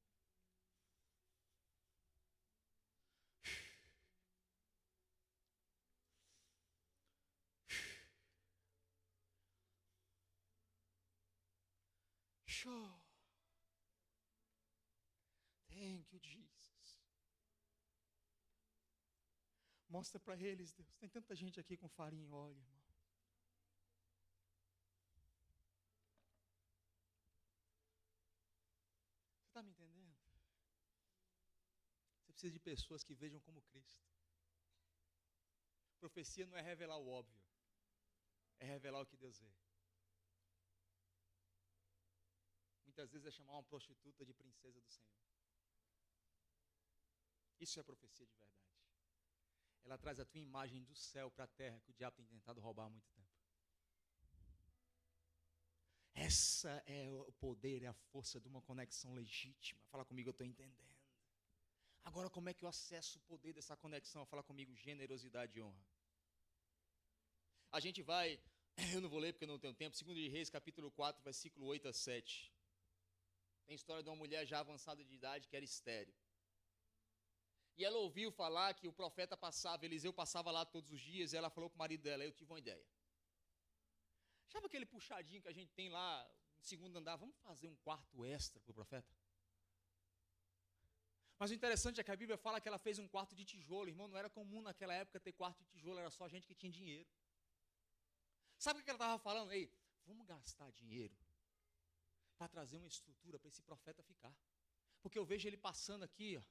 Show. Thank you, Jesus. Mostra para eles, Deus. Tem tanta gente aqui com farinha e óleo, irmão. Está me entendendo? Você precisa de pessoas que vejam como Cristo. Profecia não é revelar o óbvio, é revelar o que Deus vê. Muitas vezes é chamar uma prostituta de princesa do Senhor. Isso é profecia de verdade. Ela traz a tua imagem do céu para a terra que o diabo tem tentado roubar há muito tempo. Essa é o poder, é a força de uma conexão legítima. Fala comigo, eu estou entendendo. Agora, como é que eu acesso o poder dessa conexão? Fala comigo, generosidade e honra. A gente vai, eu não vou ler porque eu não tenho tempo, 2 de Reis, capítulo 4, versículo 8 a 7. Tem a história de uma mulher já avançada de idade, que era estéril. E ela ouviu falar que o profeta passava, Eliseu passava lá todos os dias, e ela falou para o marido dela, eu tive uma ideia. Sabe aquele puxadinho que a gente tem lá no segundo andar? Vamos fazer um quarto extra para o profeta? Mas o interessante é que a Bíblia fala que ela fez um quarto de tijolo. Irmão, não era comum naquela época ter quarto de tijolo, era só gente que tinha dinheiro. Sabe o que ela estava falando? Ei, vamos gastar dinheiro para trazer uma estrutura para esse profeta ficar. Porque eu vejo ele passando aqui, ó,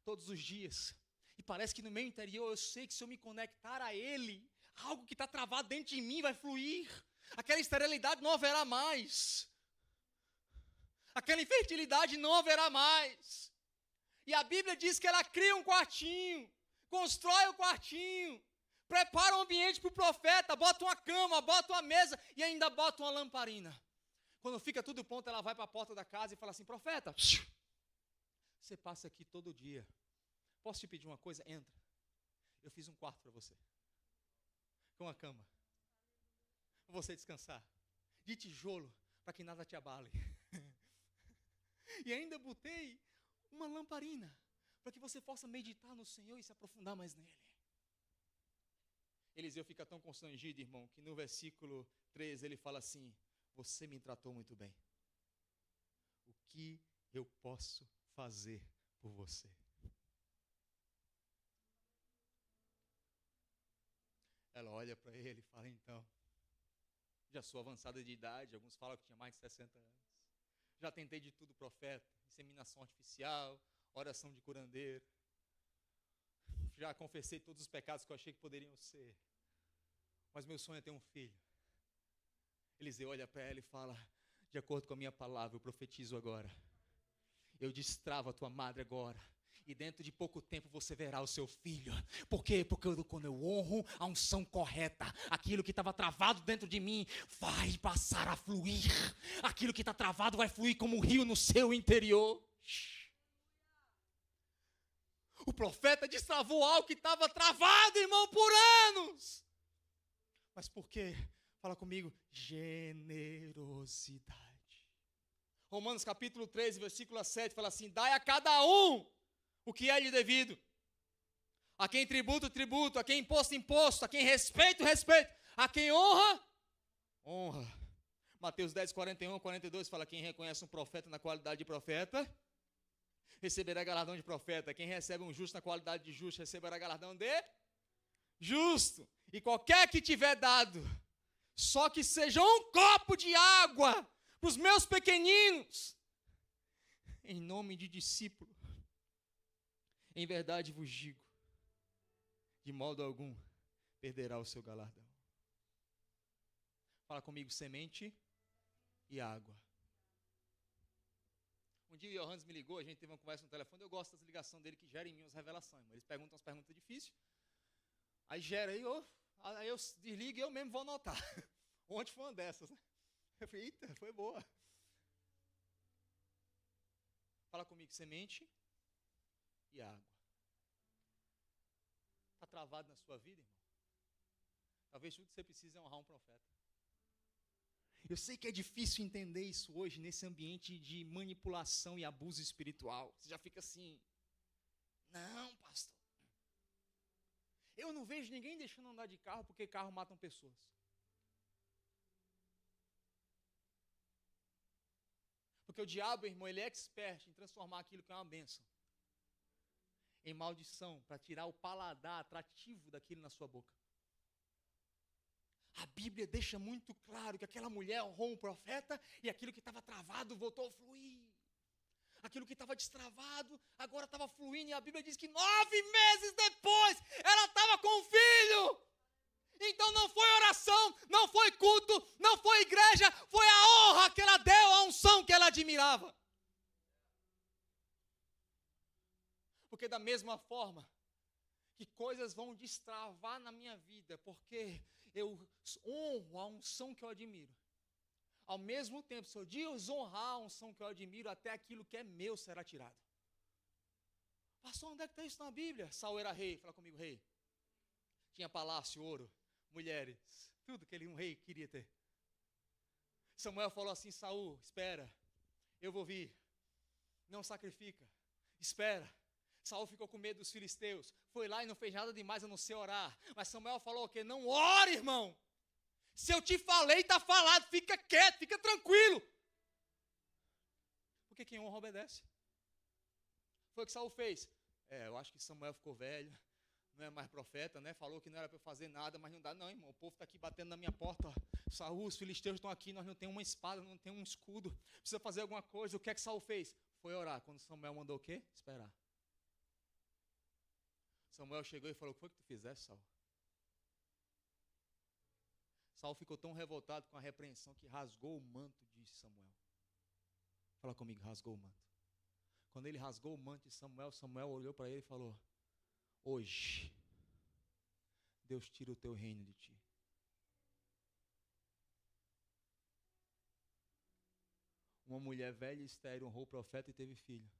todos os dias. E parece que no meu interior eu sei que se eu me conectar a ele, algo que está travado dentro de mim vai fluir. Aquela esterilidade não haverá mais. Aquela infertilidade não haverá mais. E a Bíblia diz que ela cria um quartinho, constrói um quartinho, prepara um ambiente para o profeta, bota uma cama, bota uma mesa e ainda bota uma lamparina. Quando fica tudo pronto, ela vai para a porta da casa e fala assim, profeta, você passa aqui todo dia. Posso te pedir uma coisa? Entra. Eu fiz um quarto para você. Com uma cama. Para você descansar. De tijolo, para que nada te abale. E ainda botei uma lamparina, para que você possa meditar no Senhor e se aprofundar mais nele. Eliseu fica tão constrangido, irmão, que no versículo 13 ele fala assim, você me tratou muito bem. O que eu posso fazer por você? Ela olha para ele e fala, então, já sou avançada de idade, alguns falam que tinha mais de 60 anos. Já tentei de tudo, profeta, inseminação artificial, oração de curandeiro. Já confessei todos os pecados que eu achei que poderiam ser. Mas meu sonho é ter um filho. Eliseu olha para ela e fala: de acordo com a minha palavra, eu profetizo agora. Eu destravo a tua madre agora. E dentro de pouco tempo você verá o seu filho. Por quê? Porque quando eu honro a unção correta, aquilo que estava travado dentro de mim vai passar a fluir. Aquilo que está travado vai fluir como um rio no seu interior. O profeta destravou algo que estava travado, irmão, por anos. Mas por quê? Fala comigo. Generosidade. Romanos capítulo 13, versículo 7, fala assim: dai a cada um o que é lhe devido. A quem tributo, tributo. A quem imposto, imposto. A quem respeito, respeito. A quem honra, honra. Mateus 10, 41, 42 fala: quem reconhece um profeta na qualidade de profeta, receberá galardão de profeta. Quem recebe um justo na qualidade de justo, receberá galardão de justo. E qualquer que tiver dado, só que seja um copo de água para os meus pequeninos, em nome de discípulo, em verdade vos digo, de modo algum perderá o seu galardão. Fala comigo: semente e água. Um dia o Johannes me ligou, a gente teve uma conversa no telefone. Eu gosto das ligações dele que geram em mim as revelações. Eles perguntam umas perguntas difíceis, aí gera, aí eu desligo e eu mesmo vou anotar. Ontem foi uma dessas, né? Eu falei: eita, foi boa. Fala comigo: semente e água. Está travado na sua vida, irmão? Talvez tudo que você precisa é honrar um profeta. Eu sei que é difícil entender isso hoje, nesse ambiente de manipulação e abuso espiritual. Você já fica assim: não, pastor, eu não vejo ninguém deixando andar de carro porque carro matam pessoas. Porque o diabo, irmão, ele é expert em transformar aquilo que é uma bênção em maldição, para tirar o paladar atrativo daquilo na sua boca. A Bíblia deixa muito claro que aquela mulher honrou um profeta e aquilo que estava travado voltou a fluir. Aquilo que estava destravado agora estava fluindo, e a Bíblia diz que 9 meses depois ela estava com um filho. Então não foi oração, não foi culto, não foi igreja, foi a honra que ela deu, a unção que ela admirava. Porque da mesma forma que coisas vão destravar na minha vida, porque eu honro a unção que eu admiro. Ao mesmo tempo, se eu desonrar a unção que eu admiro, até aquilo que é meu será tirado. Pastor, onde é que está isso na Bíblia? Saul era rei, fala comigo: rei. Tinha palácio, ouro, mulheres, tudo que um rei queria ter. Samuel falou assim: Saul, espera, eu vou vir. Não sacrifica, espera. Saul ficou com medo dos filisteus, foi lá e não fez nada demais a não ser orar. Mas Samuel falou o quê? Não ore, irmão. Se eu te falei, está falado, fica quieto, fica tranquilo. Porque quem honra obedece. Foi o que Saul fez. Eu acho que Samuel ficou velho, não é mais profeta, né? Falou que não era para eu fazer nada, mas não dá não, irmão. O povo está aqui batendo na minha porta, ó. Saul, os filisteus estão aqui, nós não temos uma espada, não temos um escudo. Precisa fazer alguma coisa. O que é que Saul fez? Foi orar. Quando Samuel mandou o quê? Esperar. Samuel chegou e falou: o que foi que tu fizeste, Saul? Saul ficou tão revoltado com a repreensão que rasgou o manto de Samuel. Fala comigo: rasgou o manto. Quando ele rasgou o manto de Samuel, Samuel olhou para ele e falou: hoje, Deus tira o teu reino de ti. Uma mulher velha e estéril honrou o profeta e teve filho.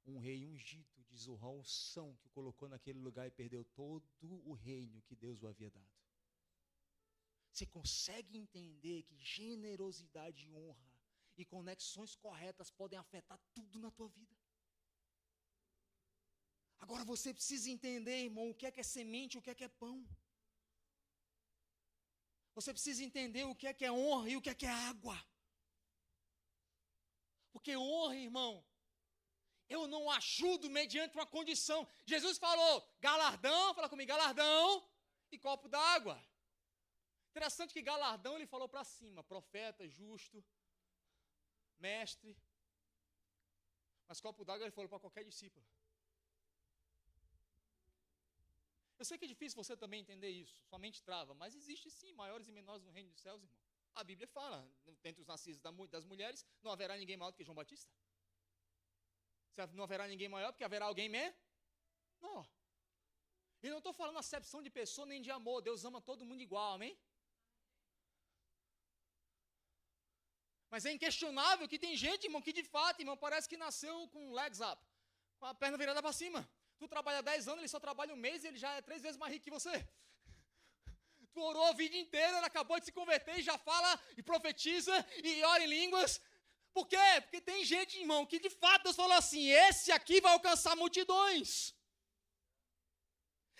Um rei ungido desonrou a unção que o colocou naquele lugar e perdeu todo o reino que Deus o havia dado. Você consegue entender que generosidade e honra e conexões corretas podem afetar tudo na tua vida? Agora você precisa entender, irmão, o que é semente, o que é pão. Você precisa entender o que é honra e o que é água. Porque honra, irmão, eu não ajudo mediante uma condição. Jesus falou: galardão, fala comigo, galardão e copo d'água. Interessante que galardão ele falou para cima: profeta, justo, mestre. Mas copo d'água ele falou para qualquer discípulo. Eu sei que é difícil você também entender isso, sua mente trava, mas existe sim maiores e menores no reino dos céus, irmão. A Bíblia fala, dentre os nascidos das mulheres, não haverá ninguém maior do que João Batista. Não haverá ninguém maior, porque haverá alguém menor. E não estou falando acepção de pessoa nem de amor, Deus ama todo mundo igual, amém? Mas é inquestionável que tem gente, irmão, que de fato, irmão, parece que nasceu com legs up, com a perna virada para cima. Tu trabalha 10 anos, ele só trabalha 1 mês e ele já é 3 vezes mais rico que você. Tu orou a vida inteira, ele acabou de se converter e já fala e profetiza e ora em línguas. Por quê? Porque tem gente, irmão, que de fato Deus falou assim, esse aqui vai alcançar multidões.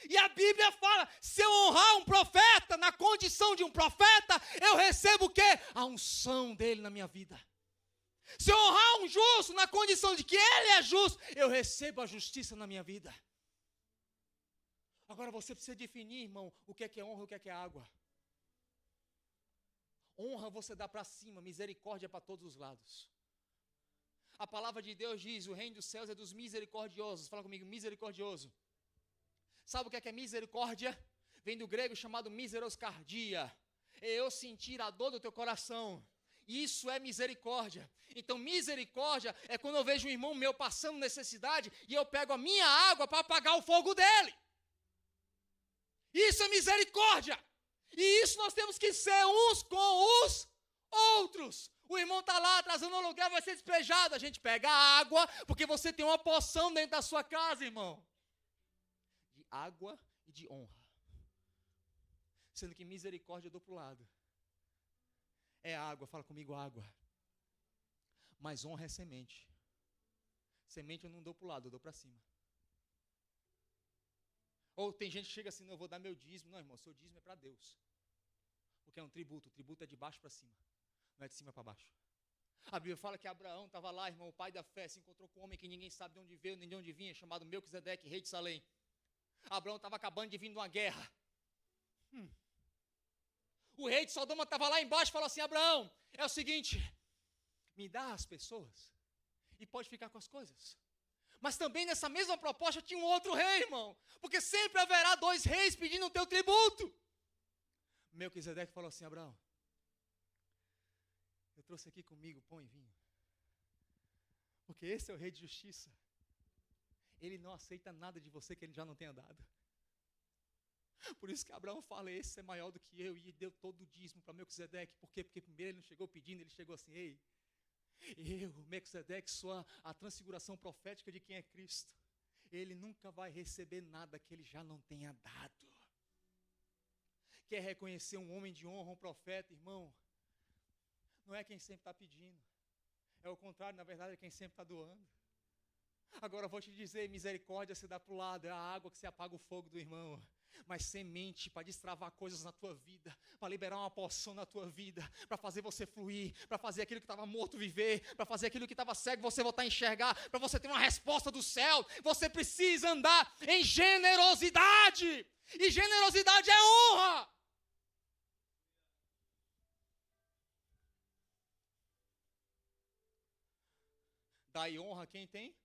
E a Bíblia fala, se eu honrar um profeta na condição de um profeta, eu recebo o quê? A unção dele na minha vida. Se eu honrar um justo na condição de que ele é justo, eu recebo a justiça na minha vida. Agora você precisa definir, irmão, o que é honra e o que é água. Honra você dá para cima, misericórdia para todos os lados. A palavra de Deus diz, o reino dos céus é dos misericordiosos. Fala comigo, misericordioso. Sabe o que é misericórdia? Vem do grego chamado miseroscardia. É eu sentir a dor do teu coração. Isso é misericórdia. Então misericórdia é quando eu vejo um irmão meu passando necessidade e eu pego a minha água para apagar o fogo dele. Isso é misericórdia. E isso nós temos que ser uns com os outros. O irmão está lá atrasando o aluguel, vai ser despejado. A gente pega a água, porque você tem uma porção dentro da sua casa, irmão. De água e de honra. Sendo que misericórdia eu dou para o lado. É água, fala comigo, água. Mas honra é semente. Semente eu não dou para o lado, eu dou para cima. Ou tem gente que chega assim, não, eu vou dar meu dízimo. Não, irmão, seu dízimo é para Deus. Porque é um tributo. O tributo é de baixo para cima. Não é de cima para baixo. A Bíblia fala que Abraão estava lá, irmão, o pai da fé, se encontrou com um homem que ninguém sabe de onde veio, nem de onde vinha, chamado Melquisedeque, rei de Salém. Abraão estava acabando de vir de uma guerra. O rei de Sodoma estava lá embaixo e falou assim, Abraão, é o seguinte, me dá as pessoas e pode ficar com as coisas. Mas também nessa mesma proposta tinha um outro rei, irmão. Porque sempre haverá 2 reis pedindo o teu tributo. Melquisedeque falou assim, Abraão, eu trouxe aqui comigo pão e vinho. Porque esse é o rei de justiça. Ele não aceita nada de você que ele já não tenha dado. Por isso que Abraão fala, esse é maior do que eu. E deu todo o dízimo para Melquisedeque. Por quê? Porque primeiro ele não chegou pedindo, ele chegou assim, ei, eu, Melquisedeque, sou a transfiguração profética de quem é Cristo. Ele nunca vai receber nada que ele já não tenha dado. Quer reconhecer um homem de honra, um profeta, irmão? Não é quem sempre está pedindo. É o contrário, na verdade, é quem sempre está doando. Agora eu vou te dizer, misericórdia você dá para o lado, é a água que você apaga o fogo do irmão. Mas semente para destravar coisas na tua vida, para liberar uma porção na tua vida, para fazer você fluir, para fazer aquilo que estava morto viver, para fazer aquilo que estava cego você voltar a enxergar, para você ter uma resposta do céu. Você precisa andar em generosidade, e generosidade é honra. Dai honra a quem tem.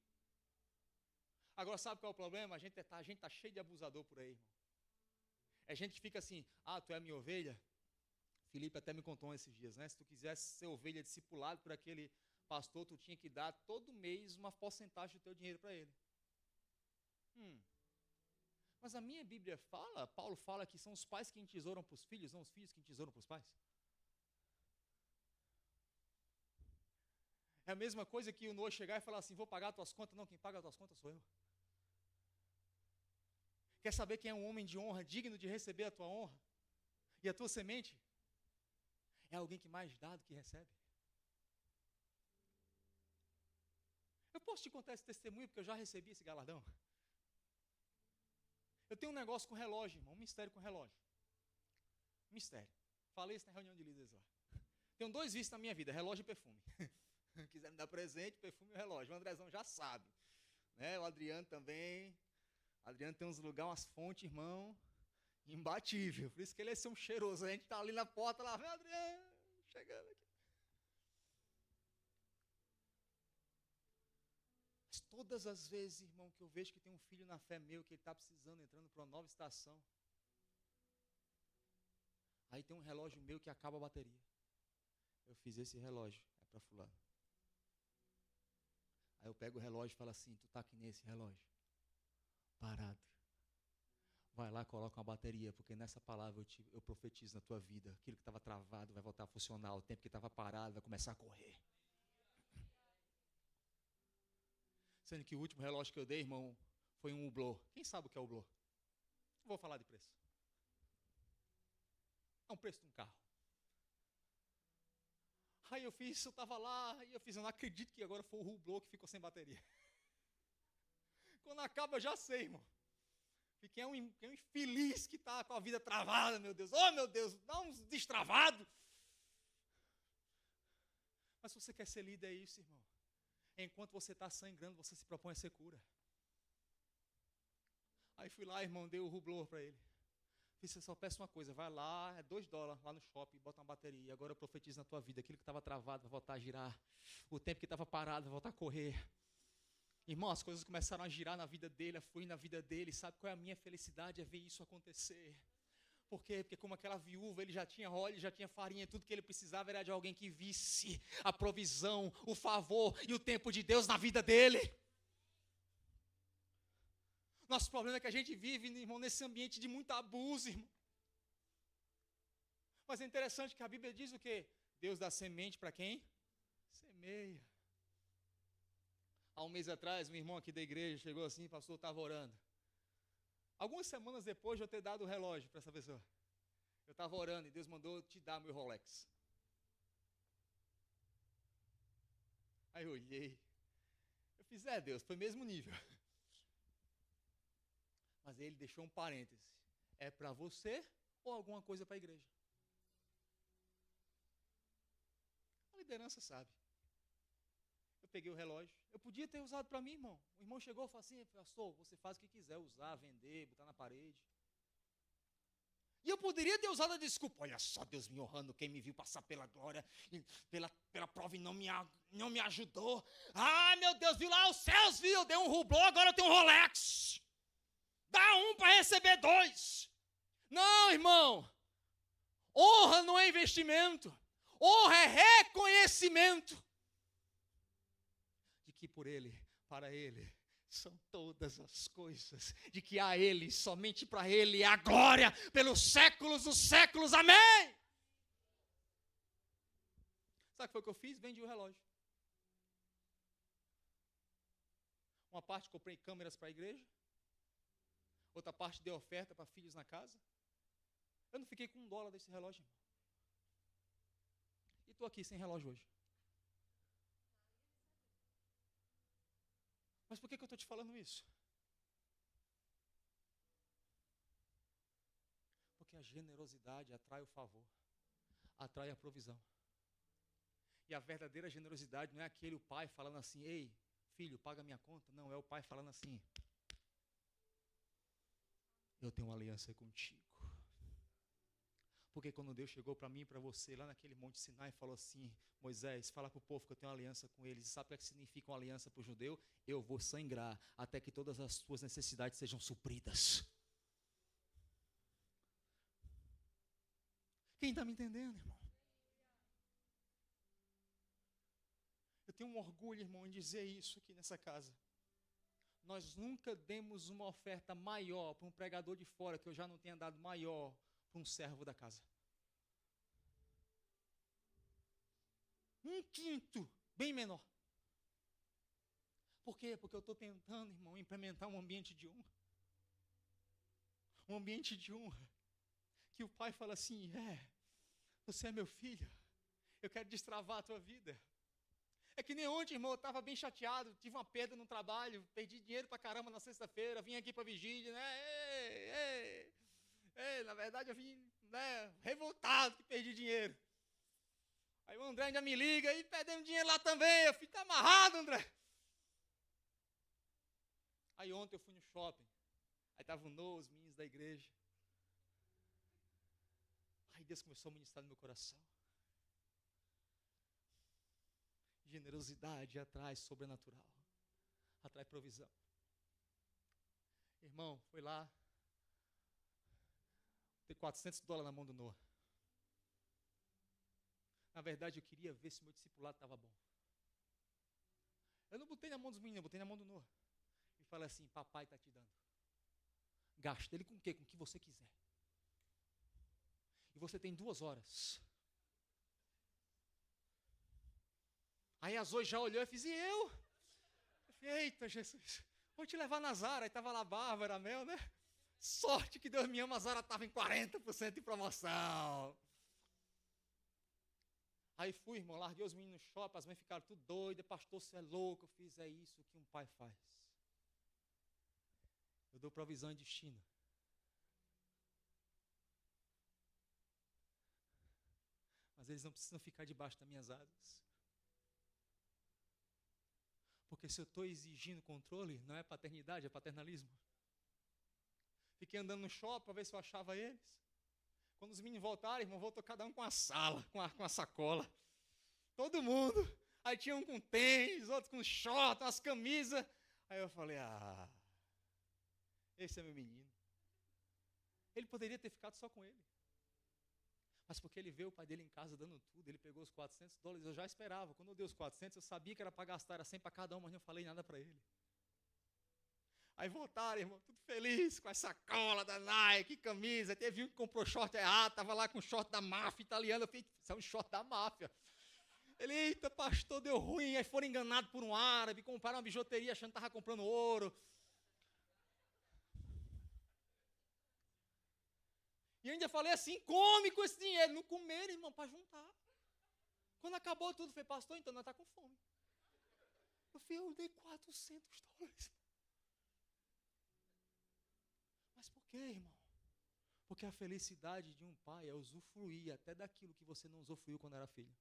Agora sabe qual é o problema? A gente tá cheio de abusador por aí, irmão. É gente que fica assim, tu é a minha ovelha? Felipe até me contou esses dias, né? Se tu quisesse ser ovelha discipulado por aquele pastor, tu tinha que dar todo mês uma porcentagem do teu dinheiro para ele. Mas a minha Bíblia fala, Paulo fala que são os pais que entesouram para os filhos, não os filhos que entesouram para os pais. É a mesma coisa que o Noah chegar e falar assim, vou pagar as tuas contas. Não, quem paga as tuas contas sou eu. Quer saber quem é um homem de honra, digno de receber a tua honra? E a tua semente? É alguém que mais dá do que recebe. Eu posso te contar esse testemunho, porque eu já recebi esse galardão. Eu tenho um negócio com relógio, irmão, um mistério com relógio. Mistério. Falei isso na reunião de líderes lá. Tenho 2 vícios na minha vida, relógio e perfume. Quiser me dar presente, perfume e relógio. O Andrezão já sabe. Né? O Adriano também. O Adriano tem uns lugares, umas fontes, irmão, imbatível. Por isso que ele é ser um cheiroso. A gente está ali na porta, lá vem o Adriano, chegando aqui. Mas Todas as vezes, irmão, que eu vejo que tem um filho na fé meu, que ele está precisando, entrando para uma nova estação, aí tem um relógio meu que acaba a bateria. Eu fiz esse relógio, é para fulano. Aí eu pego o relógio e falo assim, tu tá aqui nesse relógio? Parado. Vai lá, coloca uma bateria, porque nessa palavra eu profetizo na tua vida. Aquilo que estava travado vai voltar a funcionar. O tempo que estava parado vai começar a correr. Sendo que o último relógio que eu dei, irmão, foi um Hublot. Quem sabe o que é o Hublot? Não vou falar de preço. É um preço de um carro. Aí eu estava lá, eu não acredito que agora foi o Hublot que ficou sem bateria. Quando acaba, eu já sei, irmão. Fiquei um infeliz que está com a vida travada, meu Deus. Oh, meu Deus, dá uns destravado. Mas se você quer ser líder, é isso, irmão. Enquanto você está sangrando, você se propõe a ser cura. Aí fui lá, irmão, dei o Hublot para ele. Você só peça uma coisa, vai lá, é $2 lá no shopping, bota uma bateria. E agora eu profetizo na tua vida, aquilo que estava travado vai voltar a girar. O tempo que estava parado vai voltar a correr. Irmão, as coisas começaram a girar na vida dele, a fluir na vida dele. Sabe qual é a minha felicidade? É ver isso acontecer. Por quê? Porque como aquela viúva, ele já tinha óleo, já tinha farinha, tudo que ele precisava era de alguém que visse a provisão, o favor e o tempo de Deus na vida dele. Nosso problema é que a gente vive, irmão, nesse ambiente de muito abuso, irmão. Mas é interessante que a Bíblia diz o quê? Deus dá semente para quem? Semeia. Há um mês atrás, um irmão aqui da igreja chegou assim, pastor, estava orando. Algumas semanas depois de eu ter dado o relógio para essa pessoa, eu estava orando e Deus mandou te dar meu Rolex. Aí eu olhei, eu fiz, Deus, foi mesmo nível. Mas ele deixou um parêntese, é para você ou alguma coisa para a igreja? A liderança sabe. Eu peguei o relógio, eu podia ter usado para mim, irmão. O irmão chegou e falou assim, pastor, você faz o que quiser, usar, vender, botar na parede. E eu poderia ter usado a desculpa, olha só, Deus me honrando, quem me viu passar pela glória, pela prova e não me ajudou. Ah, meu Deus, viu lá os céus, viu, eu dei um Hublot, agora eu tenho um Rolex. Dá um para receber 2. Não, irmão, honra não é investimento, honra é reconhecimento. De que por Ele, para Ele, são todas as coisas, de que a Ele, somente para Ele, é a glória pelos séculos dos séculos, amém! Sabe o que foi que eu fiz? Vendi o relógio. Uma parte comprei câmeras para a igreja, outra parte dei oferta para filhos na casa. Eu não fiquei com $1 desse relógio, irmão. E estou aqui sem relógio hoje. Mas por que eu estou te falando isso? Porque a generosidade atrai o favor, atrai a provisão. E a verdadeira generosidade não é aquele pai falando assim, ei, filho, paga minha conta. Não, é o pai falando assim, eu tenho uma aliança contigo. Porque quando Deus chegou para mim e para você, lá naquele Monte Sinai, falou assim, Moisés, fala para o povo que eu tenho uma aliança com eles. E sabe o que significa uma aliança para o judeu? Eu vou sangrar até que todas as suas necessidades sejam supridas. Quem está me entendendo, irmão? Eu tenho um orgulho, irmão, em dizer isso aqui nessa casa. Nós nunca demos uma oferta maior para um pregador de fora, que eu já não tenha dado maior para um servo da casa. 1/5, bem menor. Por quê? Porque eu estou tentando, irmão, implementar um ambiente de honra. Um ambiente de honra. Que o pai fala assim, você é meu filho, eu quero destravar a tua vida. É que nem ontem, irmão, eu estava bem chateado, tive uma perda no trabalho, perdi dinheiro pra caramba na sexta-feira, vim aqui pra vigília, né? Na verdade eu vim, revoltado que perdi dinheiro. Aí o André ainda me liga, e perdemos dinheiro lá também, eu fico amarrado, André. Aí ontem eu fui no shopping, aí estavam os meninos da igreja. Aí Deus começou a ministrar no meu coração. Generosidade atrai sobrenatural. atrai provisão. Irmão, foi lá, tem $400 na mão do Noah. Na verdade, eu queria ver se o meu discipulado estava bom. Eu não botei na mão dos meninos, eu botei na mão do Noah. E falei assim, papai está te dando. Gasta ele com o quê? Com o que você quiser. E você tem 2 horas. Aí a Zoe já olhou e fez, e eu? Eu falei, eita, Jesus, vou te levar na Zara. Aí estava lá a Bárbara, Mel, né? Sorte que Deus me ama, a Zara estava em 40% de promoção. Aí fui, irmão, larguei os meninos no shopping, as mães ficaram tudo doidas, pastor, você é louco. Eu fiz, é isso que um pai faz. Eu dou provisão e destino. Mas eles não precisam ficar debaixo das minhas asas. Porque se eu estou exigindo controle, não é paternidade, é paternalismo. Fiquei andando no shopping para ver se eu achava eles. Quando os meninos voltarem, irmão, voltou cada um com a sala, com a sacola. Todo mundo. Aí tinha um com tênis, outro com short, umas camisas. Aí eu falei, esse é meu menino. Ele poderia ter ficado só com ele. Mas porque ele vê o pai dele em casa dando tudo, ele pegou os $400, eu já esperava. Quando eu dei os 400, eu sabia que era para gastar, era 100 para cada um, mas não falei nada para ele. Aí voltaram, irmão, tudo feliz, com a sacola da Nike, camisa. Teve um que comprou short errado, estava lá com short da máfia italiana. Eu falei, isso é um short da máfia. Ele, eita, pastor, deu ruim. Aí foram enganados por um árabe, compraram uma bijuteria achando que estava comprando ouro. E eu ainda falei assim, come com esse dinheiro. Não comeram, irmão, para juntar. Quando acabou tudo, eu falei, pastor, então nós estamos com fome. Eu falei, eu dei $400. Mas por quê, irmão? Porque a felicidade de um pai é usufruir até daquilo que você não usufruiu quando era filho.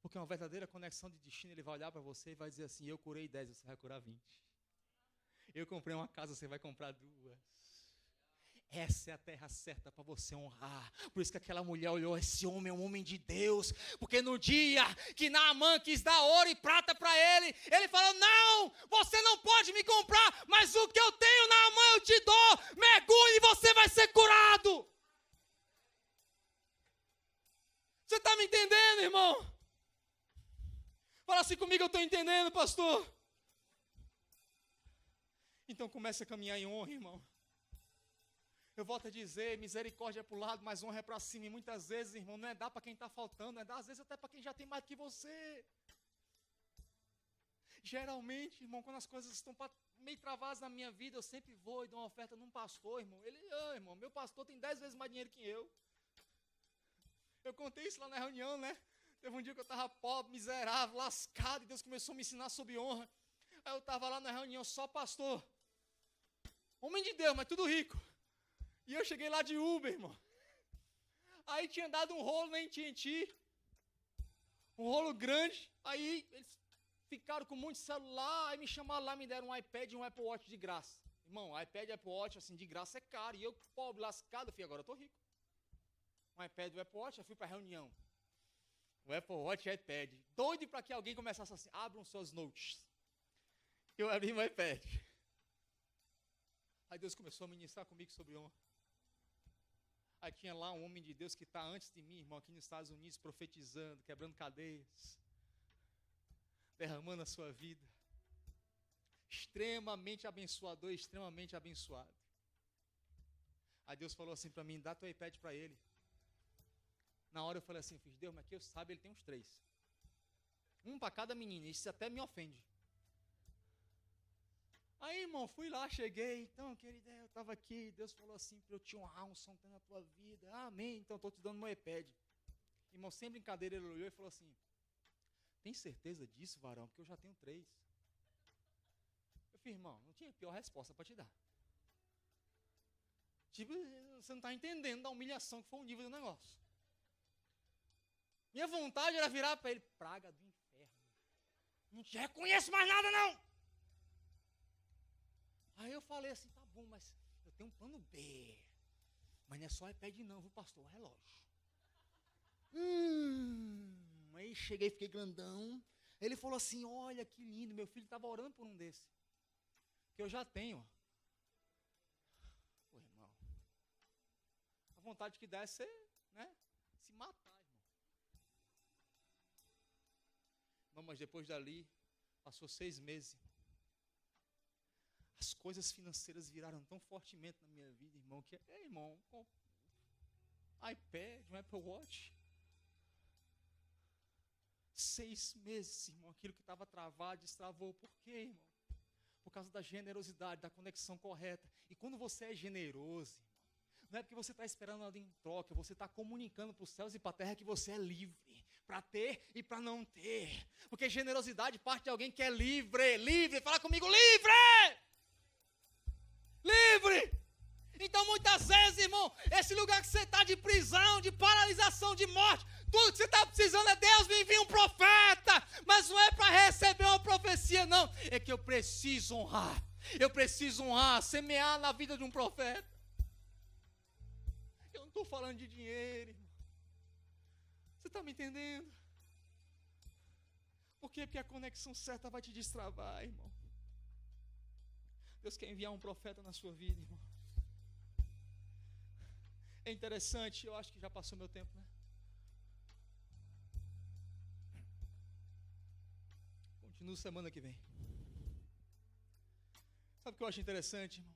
Porque uma verdadeira conexão de destino, ele vai olhar para você e vai dizer assim, eu curei 10, você vai curar 20. Eu comprei uma casa, você vai comprar 2. Essa é a terra certa para você honrar. Por isso que aquela mulher olhou, esse homem é um homem de Deus. Porque no dia que Naamã quis dar ouro e prata para ele, ele falou, não, você não pode me comprar, mas o que eu tenho, Naamã, eu te dou. Mergulhe e você vai ser curado. Você está me entendendo, irmão? Fala assim comigo, eu estou entendendo, pastor. Então comece a caminhar em honra, irmão. Eu volto a dizer, misericórdia é para o lado, mas honra é para cima. E muitas vezes, irmão, não é dar para quem está faltando, é dar às vezes até para quem já tem mais do que você. Geralmente, irmão, quando as coisas estão meio travadas na minha vida, eu sempre vou e dou uma oferta num pastor, irmão. Ele, irmão, meu pastor tem 10 vezes mais dinheiro que eu. Eu contei isso lá na reunião, né? Teve um dia que eu estava pobre, miserável, lascado, e Deus começou a me ensinar sobre honra. Aí eu estava lá na reunião, só pastor. Homem de Deus, mas tudo rico. E eu cheguei lá de Uber, irmão. Aí tinha dado um rolo na AT&T. Um rolo grande. Aí eles ficaram com muito celular. Aí me chamaram lá, me deram um iPad e um Apple Watch de graça. Irmão, iPad e Apple Watch, assim, de graça é caro. E eu, pobre, lascado, eu falei, agora eu tô rico. Um iPad e um Apple Watch, eu fui para a reunião. O Apple Watch e o iPad. Doido para que alguém começasse assim, abram suas notes. Eu abri meu iPad. Aí Deus começou a ministrar comigo sobre honra. Aí tinha lá um homem de Deus que está antes de mim, irmão, aqui nos Estados Unidos, profetizando, quebrando cadeias, derramando a sua vida. Extremamente abençoador, extremamente abençoado. Aí Deus falou assim para mim, dá teu iPad para ele. Na hora eu falei assim, Deus, mas que eu saiba, ele tem uns 3. Um para cada menino, isso até me ofende. Aí, irmão, fui lá, cheguei, então, querida, eu estava aqui, Deus falou assim, para eu te honrar, um som na tua vida, amém, então estou te dando meu iPad. Irmão, sem brincadeira, ele olhou e falou assim, tem certeza disso, varão, porque eu já tenho 3. Eu falei, irmão, não tinha pior resposta para te dar. Tipo, você não está entendendo da humilhação que foi o nível do negócio. Minha vontade era virar para ele, praga do inferno, não te reconheço mais nada, não. Aí eu falei assim, tá bom, mas eu tenho um plano B. Mas não é só iPad não, viu, pastor? É relógio. Aí cheguei, fiquei grandão. Ele falou assim, olha que lindo, meu filho estava orando por um desse. Que eu já tenho. Pô, irmão. A vontade que dá é ser, né? Se matar, irmão. Não, mas depois dali, passou 6 meses. As coisas financeiras viraram tão fortemente na minha vida, irmão, que, irmão, iPad, um Apple Watch. 6 meses, irmão, aquilo que estava travado, destravou. Por quê, irmão? Por causa da generosidade, da conexão correta. E quando você é generoso, irmão, não é porque você está esperando nada em troca, você está comunicando para os céus e para a terra que você é livre, para ter e para não ter. Porque generosidade parte de alguém que é livre, livre, fala comigo, livre! Livre! Então muitas vezes, irmão, esse lugar que você está de prisão, de paralisação, de morte, tudo que você está precisando é Deus me envia um profeta, mas não é para receber uma profecia, não, é que eu preciso honrar, semear na vida de um profeta. Eu não estou falando de dinheiro, irmão. Você está me entendendo? Por quê? Porque a conexão certa vai te destravar, irmão. Deus quer enviar um profeta na sua vida, irmão. É interessante, eu acho que já passou meu tempo, né? Continuo semana que vem. Sabe o que eu acho interessante, irmão?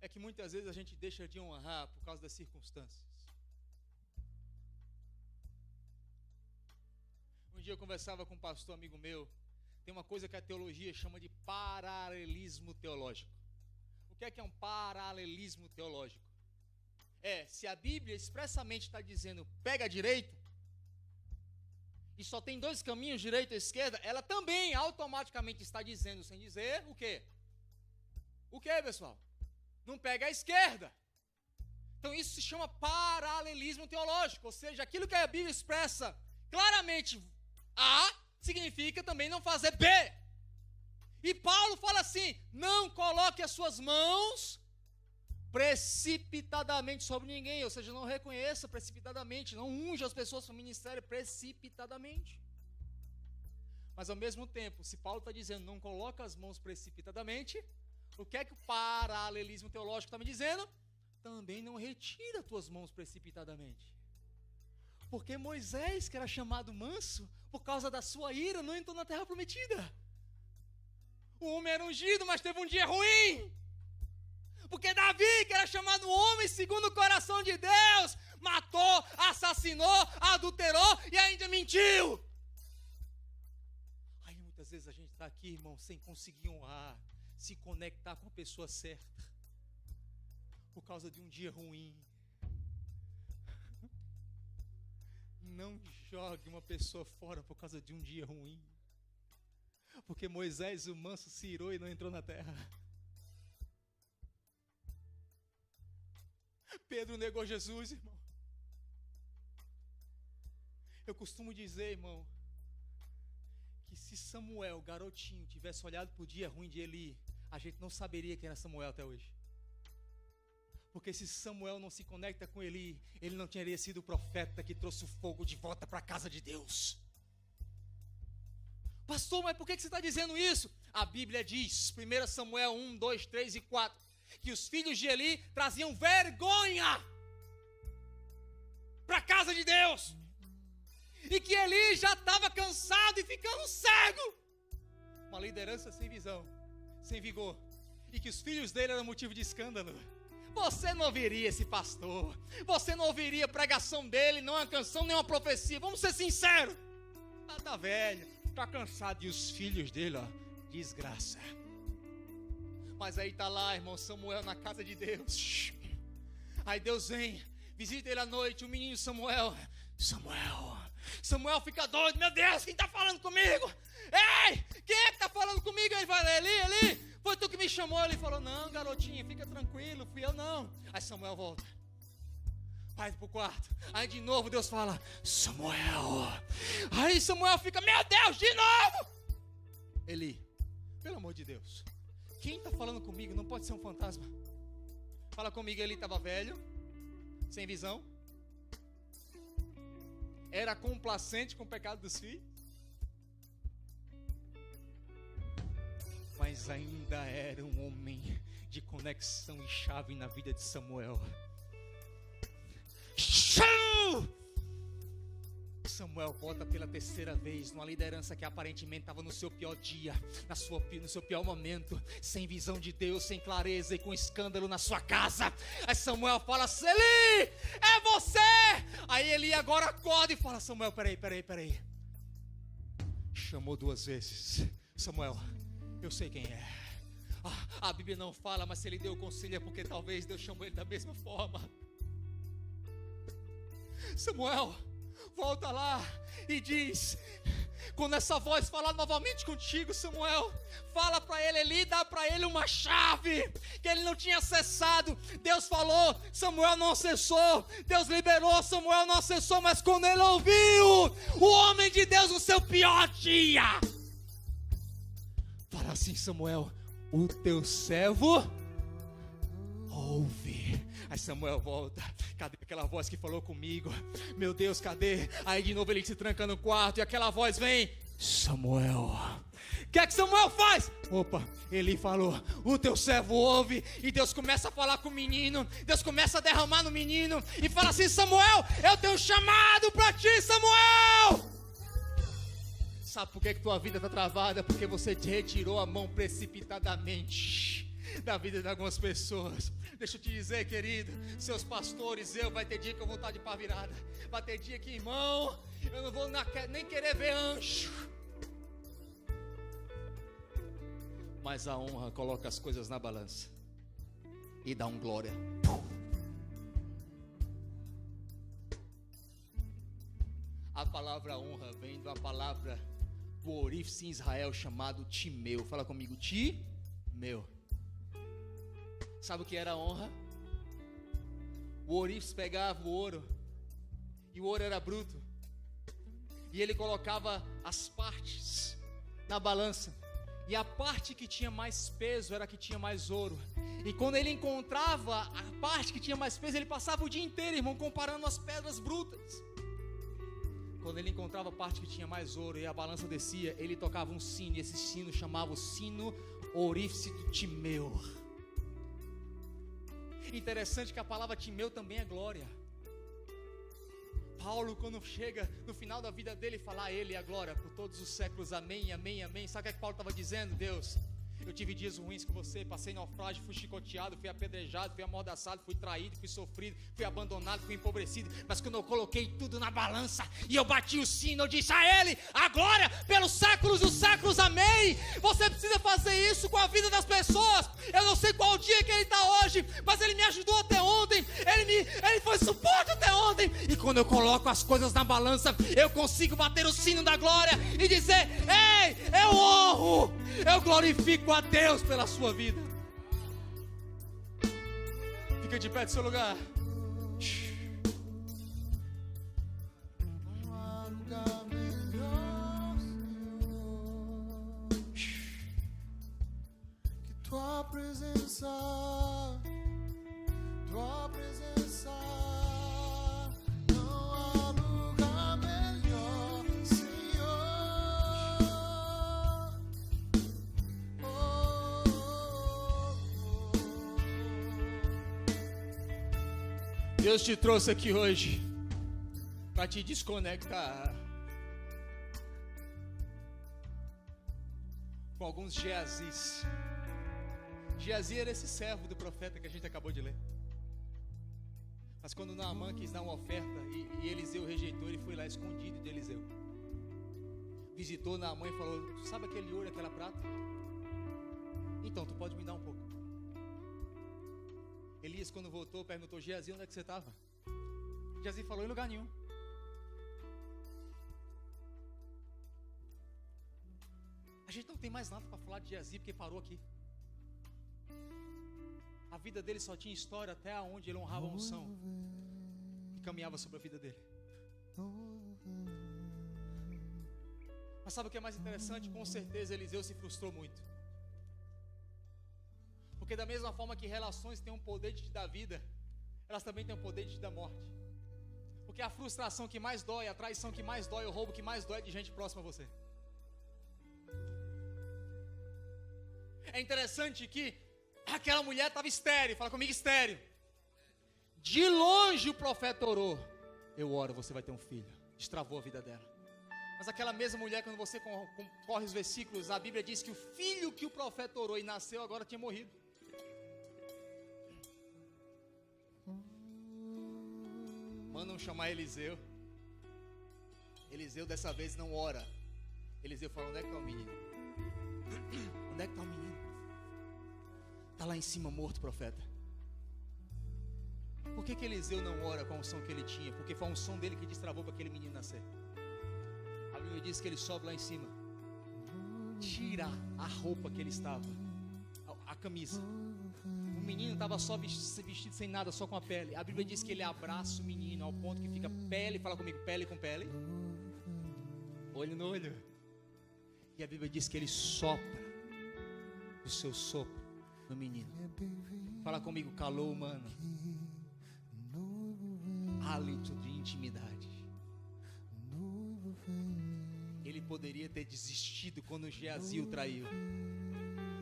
É que muitas vezes a gente deixa de honrar por causa das circunstâncias. Um dia eu conversava com um pastor amigo meu. Tem uma coisa que a teologia chama de paralelismo teológico. O que é um paralelismo teológico? Se a Bíblia expressamente está dizendo pega a direita, e só tem 2 caminhos, direita e esquerda, ela também automaticamente está dizendo, sem dizer, o quê? O quê, pessoal? Não pega a esquerda. Então isso se chama paralelismo teológico, ou seja, aquilo que a Bíblia expressa claramente A, significa também não fazer B. E Paulo fala assim, não coloque as suas mãos precipitadamente sobre ninguém, ou seja, não reconheça precipitadamente, não unja as pessoas para o ministério precipitadamente. Mas ao mesmo tempo, se Paulo está dizendo não coloca as mãos precipitadamente, o que é que o paralelismo teológico está me dizendo? Também não retira as tuas mãos precipitadamente. Porque Moisés, que era chamado manso, por causa da sua ira, não entrou na terra prometida. O homem era ungido, mas teve um dia ruim. Porque Davi, que era chamado homem segundo o coração de Deus, matou, assassinou, adulterou e ainda mentiu. Aí muitas vezes a gente está aqui, irmão, sem conseguir honrar, se conectar com a pessoa certa, por causa de um dia ruim. Não jogue uma pessoa fora por causa de um dia ruim. Porque Moisés, o manso, se irou e não entrou na terra. Pedro negou Jesus, irmão. Eu costumo dizer, irmão, que se Samuel, garotinho, tivesse olhado para o dia ruim de Eli, a gente não saberia quem era Samuel até hoje. Porque se Samuel não se conecta com Eli, ele não teria sido o profeta que trouxe o fogo de volta para a casa de Deus. Pastor, mas por que você está dizendo isso? A Bíblia diz, 1 Samuel 1, 2, 3 e 4, que os filhos de Eli traziam vergonha para a casa de Deus. E que Eli já estava cansado e ficando cego. Uma liderança sem visão, sem vigor. E que os filhos dele eram motivo de escândalo. Você não ouviria esse pastor. Você não ouviria a pregação dele, não uma canção, nem uma profecia. Vamos ser sinceros. Tá velho, tá cansado. E os filhos dele, ó, desgraça. Mas aí tá lá, irmão, Samuel na casa de Deus. Aí Deus vem, visita ele à noite, o menino Samuel. Samuel fica doido. Meu Deus, quem tá falando comigo? Ei, quem é que tá falando comigo? Ele fala, Eli, foi tu que me chamou. Ele falou, não, garotinha, fica tranquilo, fui eu não. Aí Samuel volta, vai pro quarto. Aí de novo Deus fala, Samuel. Aí Samuel fica, meu Deus, de novo. Eli, pelo amor de Deus, quem está falando comigo não pode ser um fantasma. Fala comigo, ele estava velho, sem visão, era complacente com o pecado dos filhos, mas ainda era um homem de conexão e chave na vida de Samuel. Samuel volta pela terceira vez numa liderança que aparentemente estava no seu pior dia, no seu pior momento, sem visão de Deus, sem clareza e com escândalo na sua casa. Aí Samuel fala: Eli, é você! Aí Eli agora acorda e fala: Samuel, peraí. Chamou 2 vezes. Samuel, eu sei quem é. A Bíblia não fala, mas se ele deu conselho é porque talvez Deus chamou ele da mesma forma. Samuel, volta lá e diz: quando essa voz falar novamente contigo, Samuel, fala para ele, Eli, dá para ele uma chave que ele não tinha acessado. Deus falou, Samuel não acessou. Deus liberou, Samuel não acessou. Mas quando ele ouviu o homem de Deus no seu pior dia, fala assim: Samuel, o teu servo ouve. Aí Samuel volta: cadê aquela voz que falou comigo? Meu Deus, cadê? Aí de novo ele se tranca no quarto e aquela voz vem: Samuel. O que é que Samuel faz? Opa, ele falou: o teu servo ouve. E Deus começa a falar com o menino. Deus começa a derramar no menino e fala assim: Samuel, eu tenho um chamado para ti, Samuel. Sabe por que tua vida está travada? Porque você te retirou a mão precipitadamente da vida de algumas pessoas. Deixa eu te dizer, querido, seus pastores, vai ter dia que eu vou estar de pá virada. Vai ter dia que, irmão, eu não vou nem querer ver anjo. Mas a honra coloca as coisas na balança e dá um glória. A palavra honra vem da palavra do orífice em Israel chamado Timeu. Fala comigo: Timeu. Sabe o que era a honra? O ourives pegava o ouro, e o ouro era bruto, e ele colocava as partes na balança, e a parte que tinha mais peso era a que tinha mais ouro. E quando ele encontrava a parte que tinha mais peso, ele passava o dia inteiro, irmão, comparando as pedras brutas. Quando ele encontrava a parte que tinha mais ouro e a balança descia, ele tocava um sino, e esse sino chamava o sino orífice do Timeu. Interessante que a palavra Timeu também é glória. Paulo, quando chega no final da vida dele, fala a ele a glória por todos os séculos, amém, amém, amém. Sabe o que Paulo estava dizendo? Deus, eu tive dias ruins com você, passei naufrágio, fui chicoteado, fui apedrejado, fui amordaçado, fui traído, fui sofrido, fui abandonado, fui empobrecido. Mas quando eu coloquei tudo na balança e eu bati o sino, eu disse a ele a glória pelos séculos dos séculos, amém. Você precisa fazer isso com a vida das pessoas. Eu não sei qual dia que ele está hoje, mas ele me ajudou até ontem, ele foi suporte até ontem. E quando eu coloco as coisas na balança, eu consigo bater o sino da glória e dizer: ei, eu honro, eu glorifico a Deus pela sua vida. Fica de pé do seu lugar. Não há lugar melhor, Senhor, que tua presença, tua presença. Não há lugar melhor, Senhor. Deus te trouxe aqui hoje para te desconectar com alguns Geazis. Geazi era esse servo do profeta que a gente acabou de ler. Mas quando Naamã quis dar uma oferta e Eliseu rejeitou, ele foi lá escondido de Eliseu. Visitou Naamã e falou: sabe aquele ouro, aquela prata? Então, tu pode me dar um pouco. Elias, quando voltou, perguntou: Geazi, onde é que você estava? Geazi falou: em lugar nenhum. A gente não tem mais nada para falar de Geazi, porque parou aqui. A vida dele só tinha história até onde ele honrava a unção que caminhava sobre a vida dele. Mas sabe o que é mais interessante? Com certeza Eliseu se frustrou muito. Porque da mesma forma que relações têm um poder de te dar vida, elas também têm o poder de te dar morte. Porque a frustração que mais dói, a traição que mais dói, o roubo que mais dói é de gente próxima a você. É interessante que aquela mulher estava estéril. Fala comigo, estéril. De longe o profeta orou. Eu oro, você vai ter um filho. Destravou a vida dela. Mas aquela mesma mulher, quando você corre os versículos, a Bíblia diz que o filho que o profeta orou e nasceu agora tinha morrido. Mandam chamar Eliseu. Eliseu dessa vez não ora. Eliseu fala, onde é que está o menino? Onde é que está o menino? Está lá em cima morto, profeta. Por que Eliseu não ora com a unção que ele tinha? Porque foi a unção dele que destravou para aquele menino nascer. A Bíblia diz que ele sobe lá em cima, tira a roupa que ele estava, a camisa. O menino estava só vestido sem nada, só com a pele. A Bíblia diz que ele abraça o menino ao ponto que fica pele, fala comigo, pele com pele, olho no olho. E a Bíblia diz que ele sopra o seu sopro no menino. Fala comigo, calor humano, hálito de intimidade. Ele poderia ter desistido quando Geazi o traiu,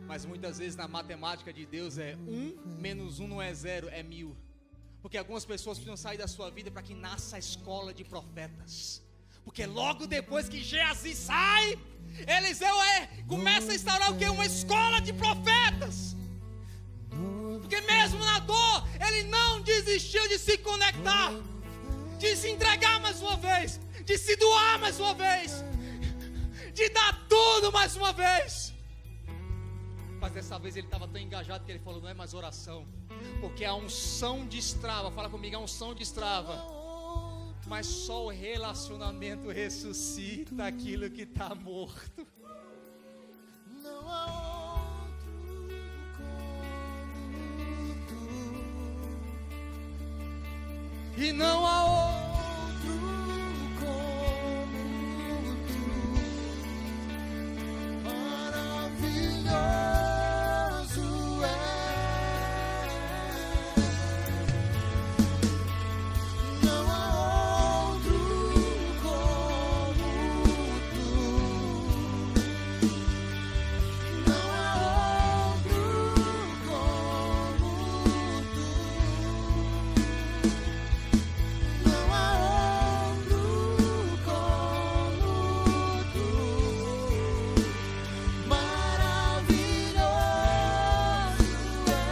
mas muitas vezes na matemática de Deus é 1 menos 1 não é 0, é 1000. Porque algumas pessoas precisam sair da sua vida para que nasça a escola de profetas. Porque logo depois que Geazi sai, Eliseu começa a instaurar o que? Uma escola de profetas. Porque mesmo na dor, ele não desistiu de se conectar, de se entregar mais uma vez, de se doar mais uma vez, de dar tudo mais uma vez. Mas dessa vez ele estava tão engajado que ele falou, não é mais oração, porque a unção destrava. Fala comigo, a unção destrava. Mas só o relacionamento ressuscita aquilo que está morto. Não há outro como tu. E não há Outro como tu. Maravilhoso é. Não há outro como tu. Não há outro como tu. Não há outro como tu. Maravilhoso é.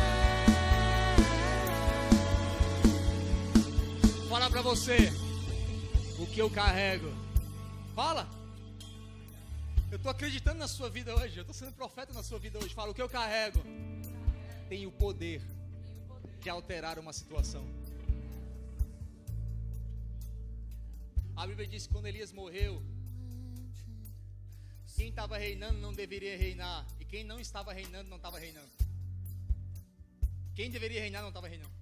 Fala pra você o que eu carrego. Fala. Eu estou acreditando na sua vida hoje. Eu estou sendo profeta na sua vida hoje. Fala, o que eu carrego tem o poder de alterar uma situação. A Bíblia diz que quando Elias morreu, quem estava reinando não deveria reinar, e quem não estava reinando não estava reinando. Quem deveria reinar não estava reinando.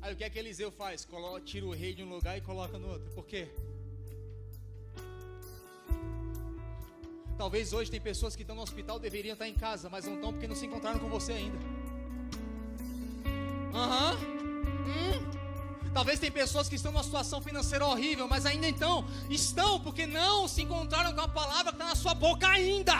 Aí o que é que Eliseu faz? Tira o rei de um lugar e coloca no outro. Por quê? Talvez hoje tem pessoas que estão no hospital, deveriam estar em casa, mas não estão porque não se encontraram com você ainda. Talvez tem pessoas que estão numa situação financeira horrível, mas ainda estão porque não se encontraram com a palavra que está na sua boca ainda.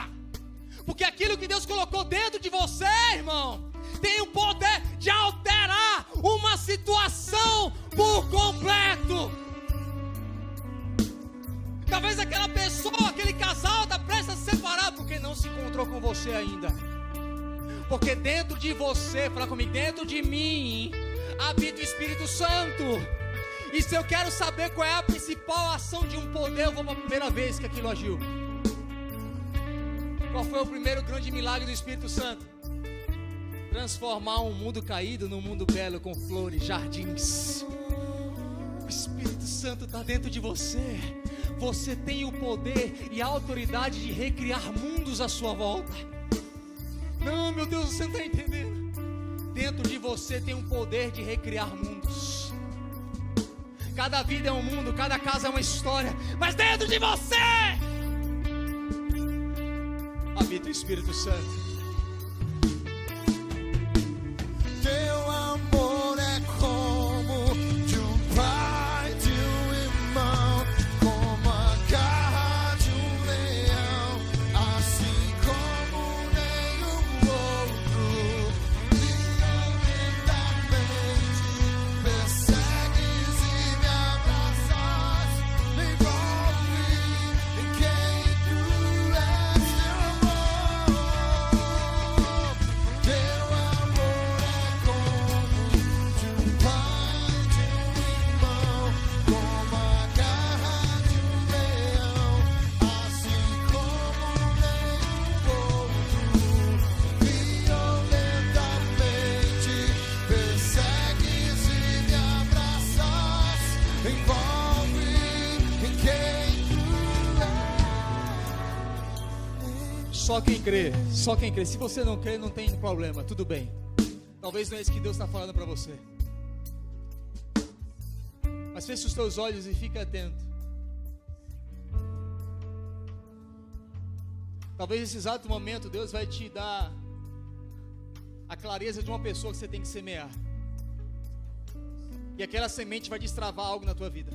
Porque aquilo que Deus colocou dentro de você, irmão, tem o poder de alterar uma situação por completo. Talvez aquela pessoa, aquele casal está prestes a se separar porque não se encontrou com você ainda. Porque dentro de você, fala comigo, dentro de mim habita o Espírito Santo. E se eu quero saber qual é a principal ação de um poder, eu vou para a primeira vez que aquilo agiu. Qual foi o primeiro grande milagre do Espírito Santo? Transformar um mundo caído num mundo belo com flores, jardins. O Espírito Santo está dentro de você. Você tem o poder e a autoridade de recriar mundos à sua volta. Não, meu Deus, você não está entendendo. Dentro de você tem um poder de recriar mundos. Cada vida é um mundo, cada casa é uma história. Mas dentro de você habita o Espírito Santo. Teu amor é como de um pai, de um irmão, como a garra de um leão, assim como Só quem crê, só quem crê. Se você não crê, não tem problema, tudo bem. Talvez não é isso que Deus está falando para você. Mas feche os teus olhos e fica atento. Talvez nesse exato momento Deus vai te dar a clareza de uma pessoa que você tem que semear. E aquela semente vai destravar algo na tua vida.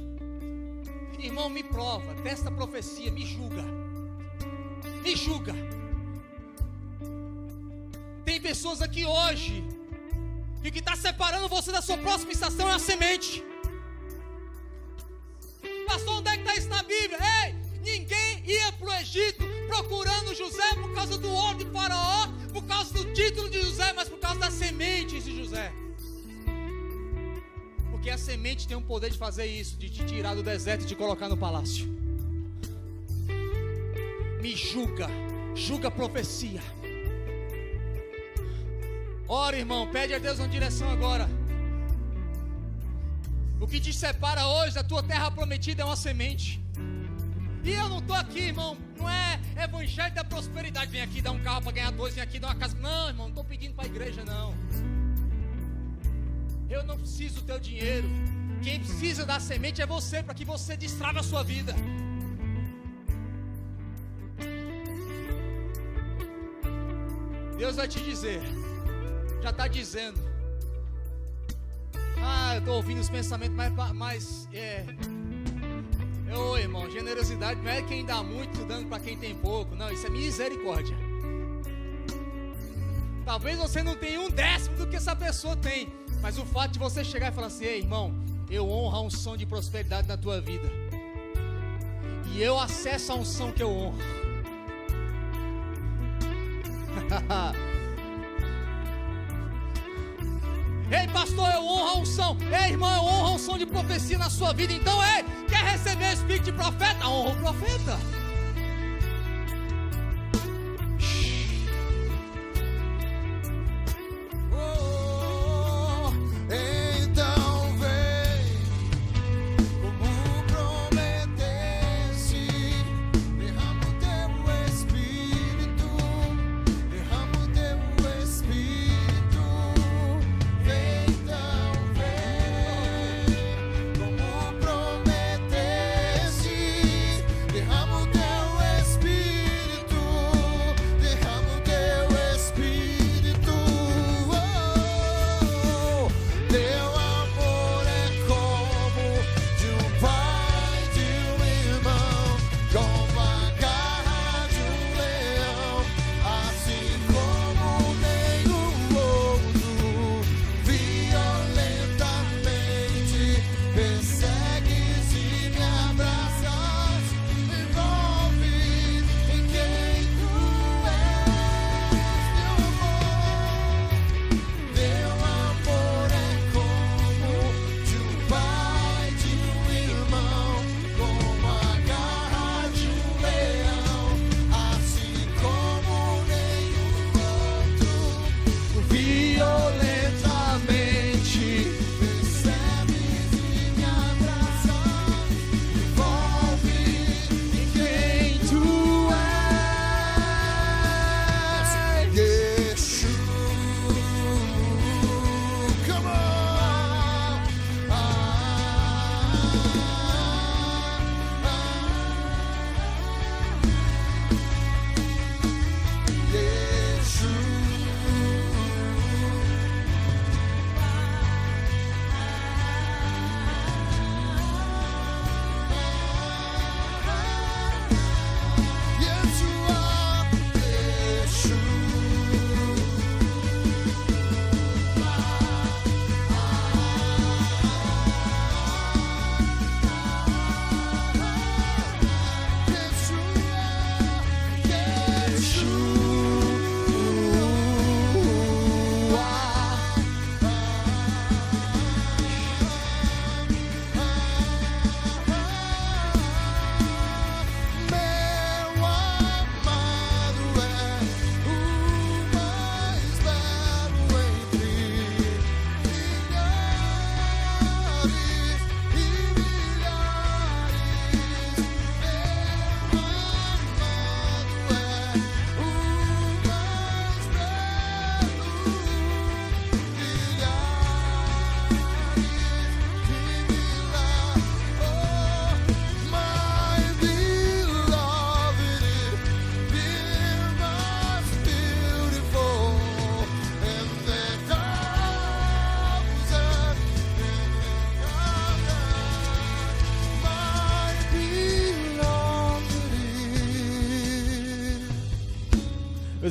Irmão, me prova, testa a profecia, me julga. Me julga. Tem pessoas aqui hoje que o que está separando você da sua próxima estação é a semente. Pastor, onde é que está isso na Bíblia? Ei, ninguém ia para o Egito procurando José por causa do ouro de Faraó, por causa do título de José, mas por causa das sementes de José. Porque a semente tem o poder de fazer isso, de te tirar do deserto e te colocar no palácio. Me julga, julga a profecia. Ora, irmão, pede a Deus uma direção agora. O que te separa hoje da tua terra prometida é uma semente. E eu não estou aqui, irmão, não é evangelho da prosperidade. Vem aqui dar um carro para ganhar 2, vem aqui dar uma casa. Não, irmão, não estou pedindo para a igreja, não. Eu não preciso do teu dinheiro. Quem precisa da semente é você, para que você destrave a sua vida. Deus vai te dizer, já está dizendo. Eu estou ouvindo os pensamentos mais Ô irmão, generosidade não é quem dá muito dando para quem tem pouco. Não, isso é misericórdia. Talvez você não tenha 1/10 do que essa pessoa tem, mas o fato de você chegar e falar assim: ei irmão, eu honro a unção de prosperidade na tua vida, e eu acesso a unção que eu honro. Ei pastor, eu honro a unção. Ei irmão, eu honro a unção de profecia na sua vida. Então, ei, quer receber o espírito de profeta? Honra o profeta. Então vem, como prometeste, derrama o teu espírito, derrama o teu espírito. Vem, então vem, como prometeste, derrama o teu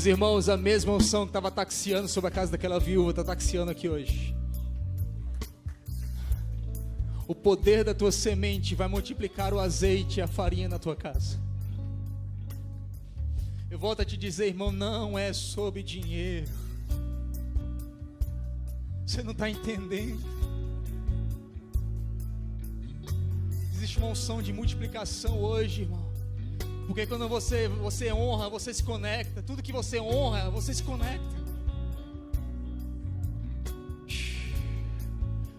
Meus irmãos, a mesma unção que estava taxiando sobre a casa daquela viúva está taxiando aqui hoje. O poder da tua semente vai multiplicar o azeite e a farinha na tua casa. Eu volto a te dizer, irmão, não é sobre dinheiro. Você não está entendendo. Existe uma unção de multiplicação hoje, irmão. Porque quando você honra, você se conecta. Tudo que você honra, você se conecta.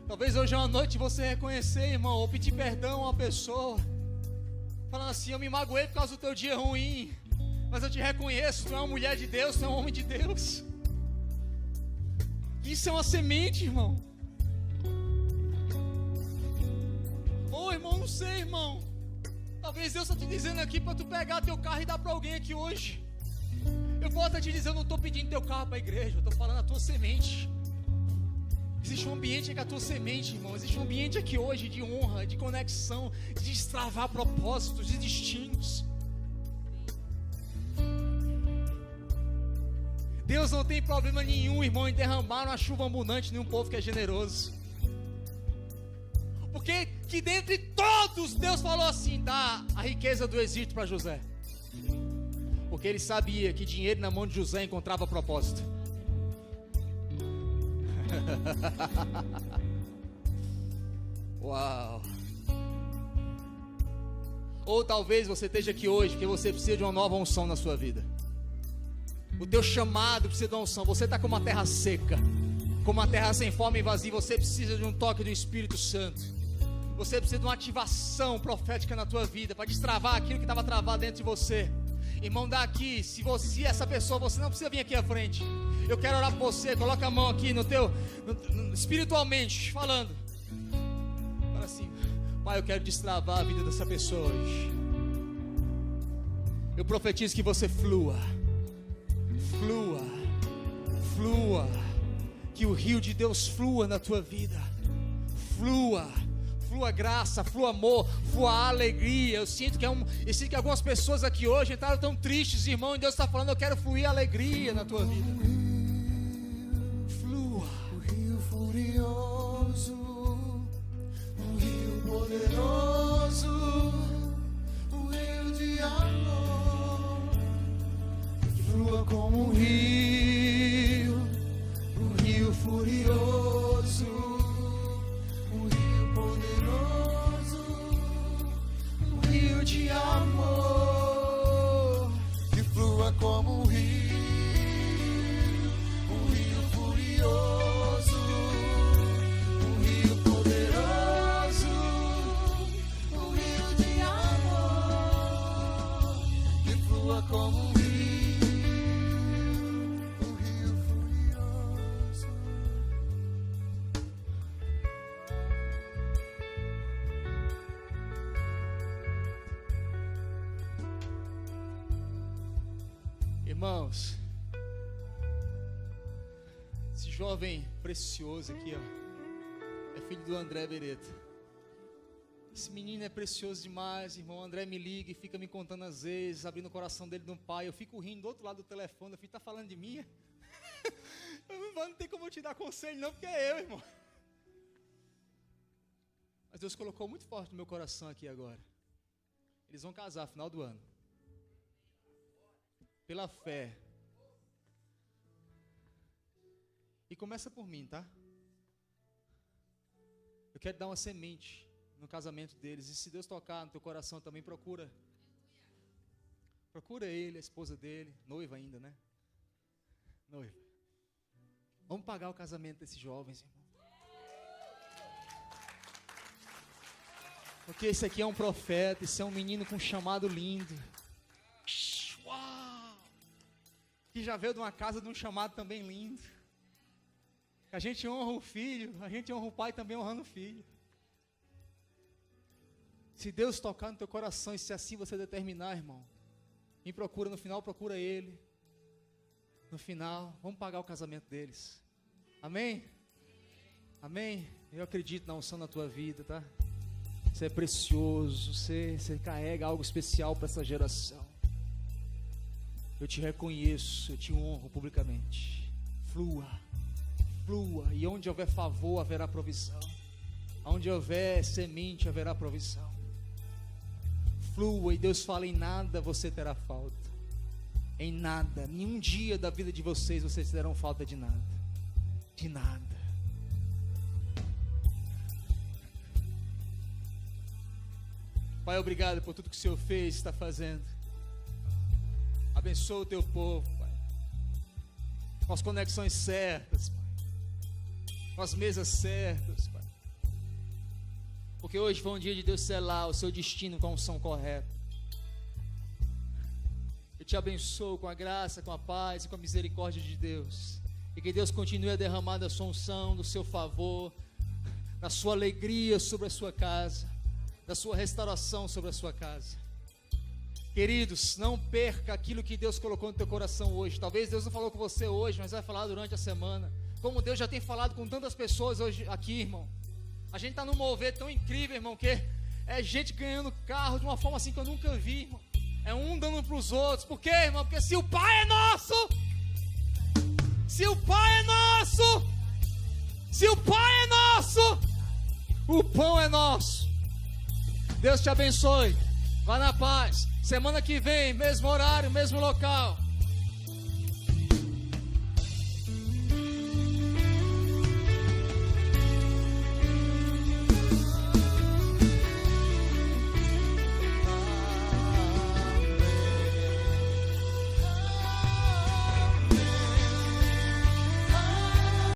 Talvez hoje é uma noite você reconhecer, irmão, ou pedir perdão a uma pessoa, falando assim: eu me magoei por causa do teu dia ruim, mas eu te reconheço, tu é uma mulher de Deus, tu é um homem de Deus. Isso é uma semente, irmão. Ô irmão, não sei, irmão. Talvez Deus está te dizendo aqui para tu pegar teu carro e dar para alguém aqui hoje. Eu volto a te dizer, eu não estou pedindo teu carro para a igreja, eu estou falando a tua semente. Existe um ambiente aqui, a tua semente, irmão. Existe um ambiente aqui hoje de honra, de conexão, de destravar propósitos e destinos. Deus não tem problema nenhum, irmão, em derramar uma chuva abundante em um povo que é generoso. Porque que dentre todos Deus falou assim: dá a riqueza do Egito para José. Porque ele sabia que dinheiro na mão de José encontrava propósito. Uau. Ou talvez você esteja aqui hoje porque você precisa de uma nova unção na sua vida. O teu chamado precisa de uma unção. Você está com uma terra seca, com uma terra sem forma e vazia. Você precisa de um toque do Espírito Santo. Você precisa de uma ativação profética na tua vida para destravar aquilo que estava travado dentro de você. Irmão, daqui, se você é essa pessoa, você não precisa vir aqui à frente. Eu quero orar por você. Coloca a mão aqui espiritualmente, falando. Fala assim: Pai, eu quero destravar a vida dessa pessoa hoje. Eu profetizo que você flua. Que o rio de Deus flua na tua vida. Flua graça, flua amor, flua alegria. Eu sinto que algumas pessoas aqui hoje entraram tão tristes, irmão, e Deus está falando: eu quero fluir alegria na tua vida. Flua. O rio furioso, o rio poderoso, o rio de amor, que flua como um rio, o rio furioso, o rio poderoso, o rio de amor, que flua como um rio. Como um rio, um rio furioso. Irmãos, esse jovem precioso aqui, ó, é filho do André Beretta. Esse menino é precioso demais, irmão. O André me liga e fica me contando às vezes, abrindo o coração dele no pai. Eu fico rindo do outro lado do telefone. Eu fico: tá falando de mim? Não tem como eu te dar conselho não, porque é eu, irmão. Mas Deus colocou muito forte no meu coração aqui agora. Eles vão casar no final do ano. Pela fé. E começa por mim, tá? Eu quero dar uma semente no casamento deles. E se Deus tocar no teu coração também, procura ele, a esposa dele, noiva ainda, né? Noiva. Vamos pagar o casamento desses jovens, irmão. Porque esse aqui é um profeta, esse é um menino com um chamado lindo. Uau! Que já veio de uma casa de um chamado também lindo. Que a gente honra o filho, a gente honra o pai também honrando o filho. Se Deus tocar no teu coração e se assim você determinar, irmão, me procura no final, procura ele. No final, vamos pagar o casamento deles. Amém? Amém? Eu acredito na unção na tua vida, tá? Você é precioso, você carrega algo especial para essa geração. Eu te reconheço, eu te honro publicamente. Flua, flua, e onde houver favor, haverá provisão. Onde houver semente, haverá provisão. Flua, e Deus fala: em nada você terá falta. Em nada, nenhum dia da vida de vocês terão falta de nada. De nada. Pai, obrigado por tudo que o Senhor fez e está fazendo. Abençoa o teu povo, Pai, com as conexões certas, Pai, com as mesas certas, Pai, porque hoje foi um dia de Deus selar o seu destino com a unção correta. Eu te abençoo com a graça, com a paz e com a misericórdia de Deus, e que Deus continue a derramar da sua unção, do seu favor, da sua alegria sobre a sua casa, da sua restauração sobre a sua casa. Queridos, não perca aquilo que Deus colocou no teu coração hoje. Talvez Deus não falou com você hoje, mas vai falar durante a semana. Como Deus já tem falado com tantas pessoas hoje aqui, irmão. A gente está num mover tão incrível, irmão, que é gente ganhando carro de uma forma assim que eu nunca vi, irmão. É um dando para os outros. Por quê, irmão? Porque se o Pai é nosso, se o Pai é nosso, se o Pai é nosso, o pão é nosso. Deus te abençoe. Vá na paz. Semana que vem, mesmo horário, mesmo local.